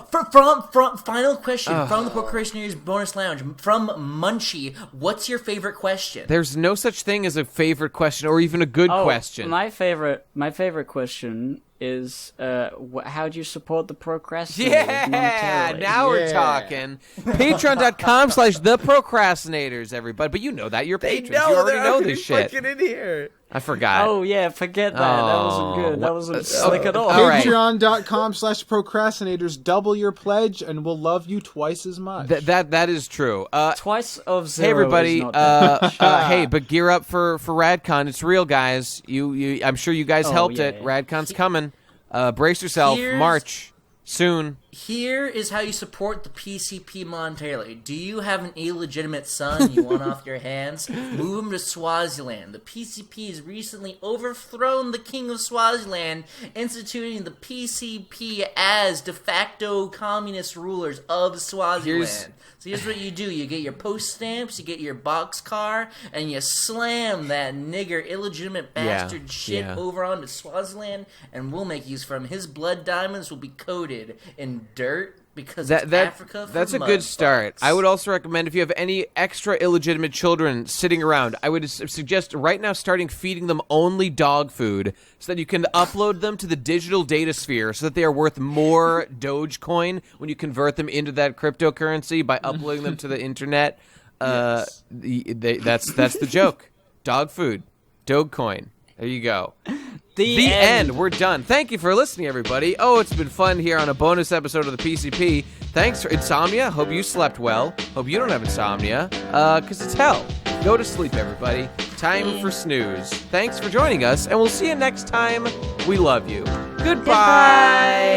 From final question from the Pro Crastinators bonus lounge from Munchie. What's your favorite question? There's no such thing as a favorite question or even a good question. My favorite question is how do you support the procrastinators monetarily? Now we're talking. Patreon.com/theprocrastinators, everybody. But you know that. You're patrons. You already know this shit. In here. I forgot. Oh, yeah, forget that. That wasn't good. That wasn't slick at all. All right. Patreon.com/procrastinators. Double your pledge, and we'll love you twice as much. That is true. Twice of zero. Hey, everybody. Is not Hey, but gear up for RadCon. It's real, guys. I'm sure you guys helped it. Yeah. RadCon's coming. Brace yourself. March. Soon. Here is how you support the PCP monetarily. Do you have an illegitimate son you want off your hands? Move him to Swaziland. The PCP has recently overthrown the king of Swaziland, instituting the PCP as de facto communist rulers of Swaziland. So here's what you do. You get your post stamps, you get your boxcar, and you slam that nigger illegitimate bastard shit over onto Swaziland, and we'll make use from his blood diamonds will be coated in dirt because it's Africa for that's a good start. I would also recommend if you have any extra illegitimate children sitting around, I would suggest right now starting feeding them only dog food so that you can upload them to the digital data sphere so that they are worth more Dogecoin when you convert them into that cryptocurrency by uploading them to the internet. That's the joke. Dog food. Dogecoin. There you go. The end. We're done. Thank you for listening, everybody. Oh, it's been fun here on a bonus episode of the PCP. Thanks for Insomnia. Hope you slept well. Hope you don't have insomnia, because it's hell. Go to sleep, everybody. Time for snooze. Thanks for joining us, and we'll see you next time. We love you. Goodbye.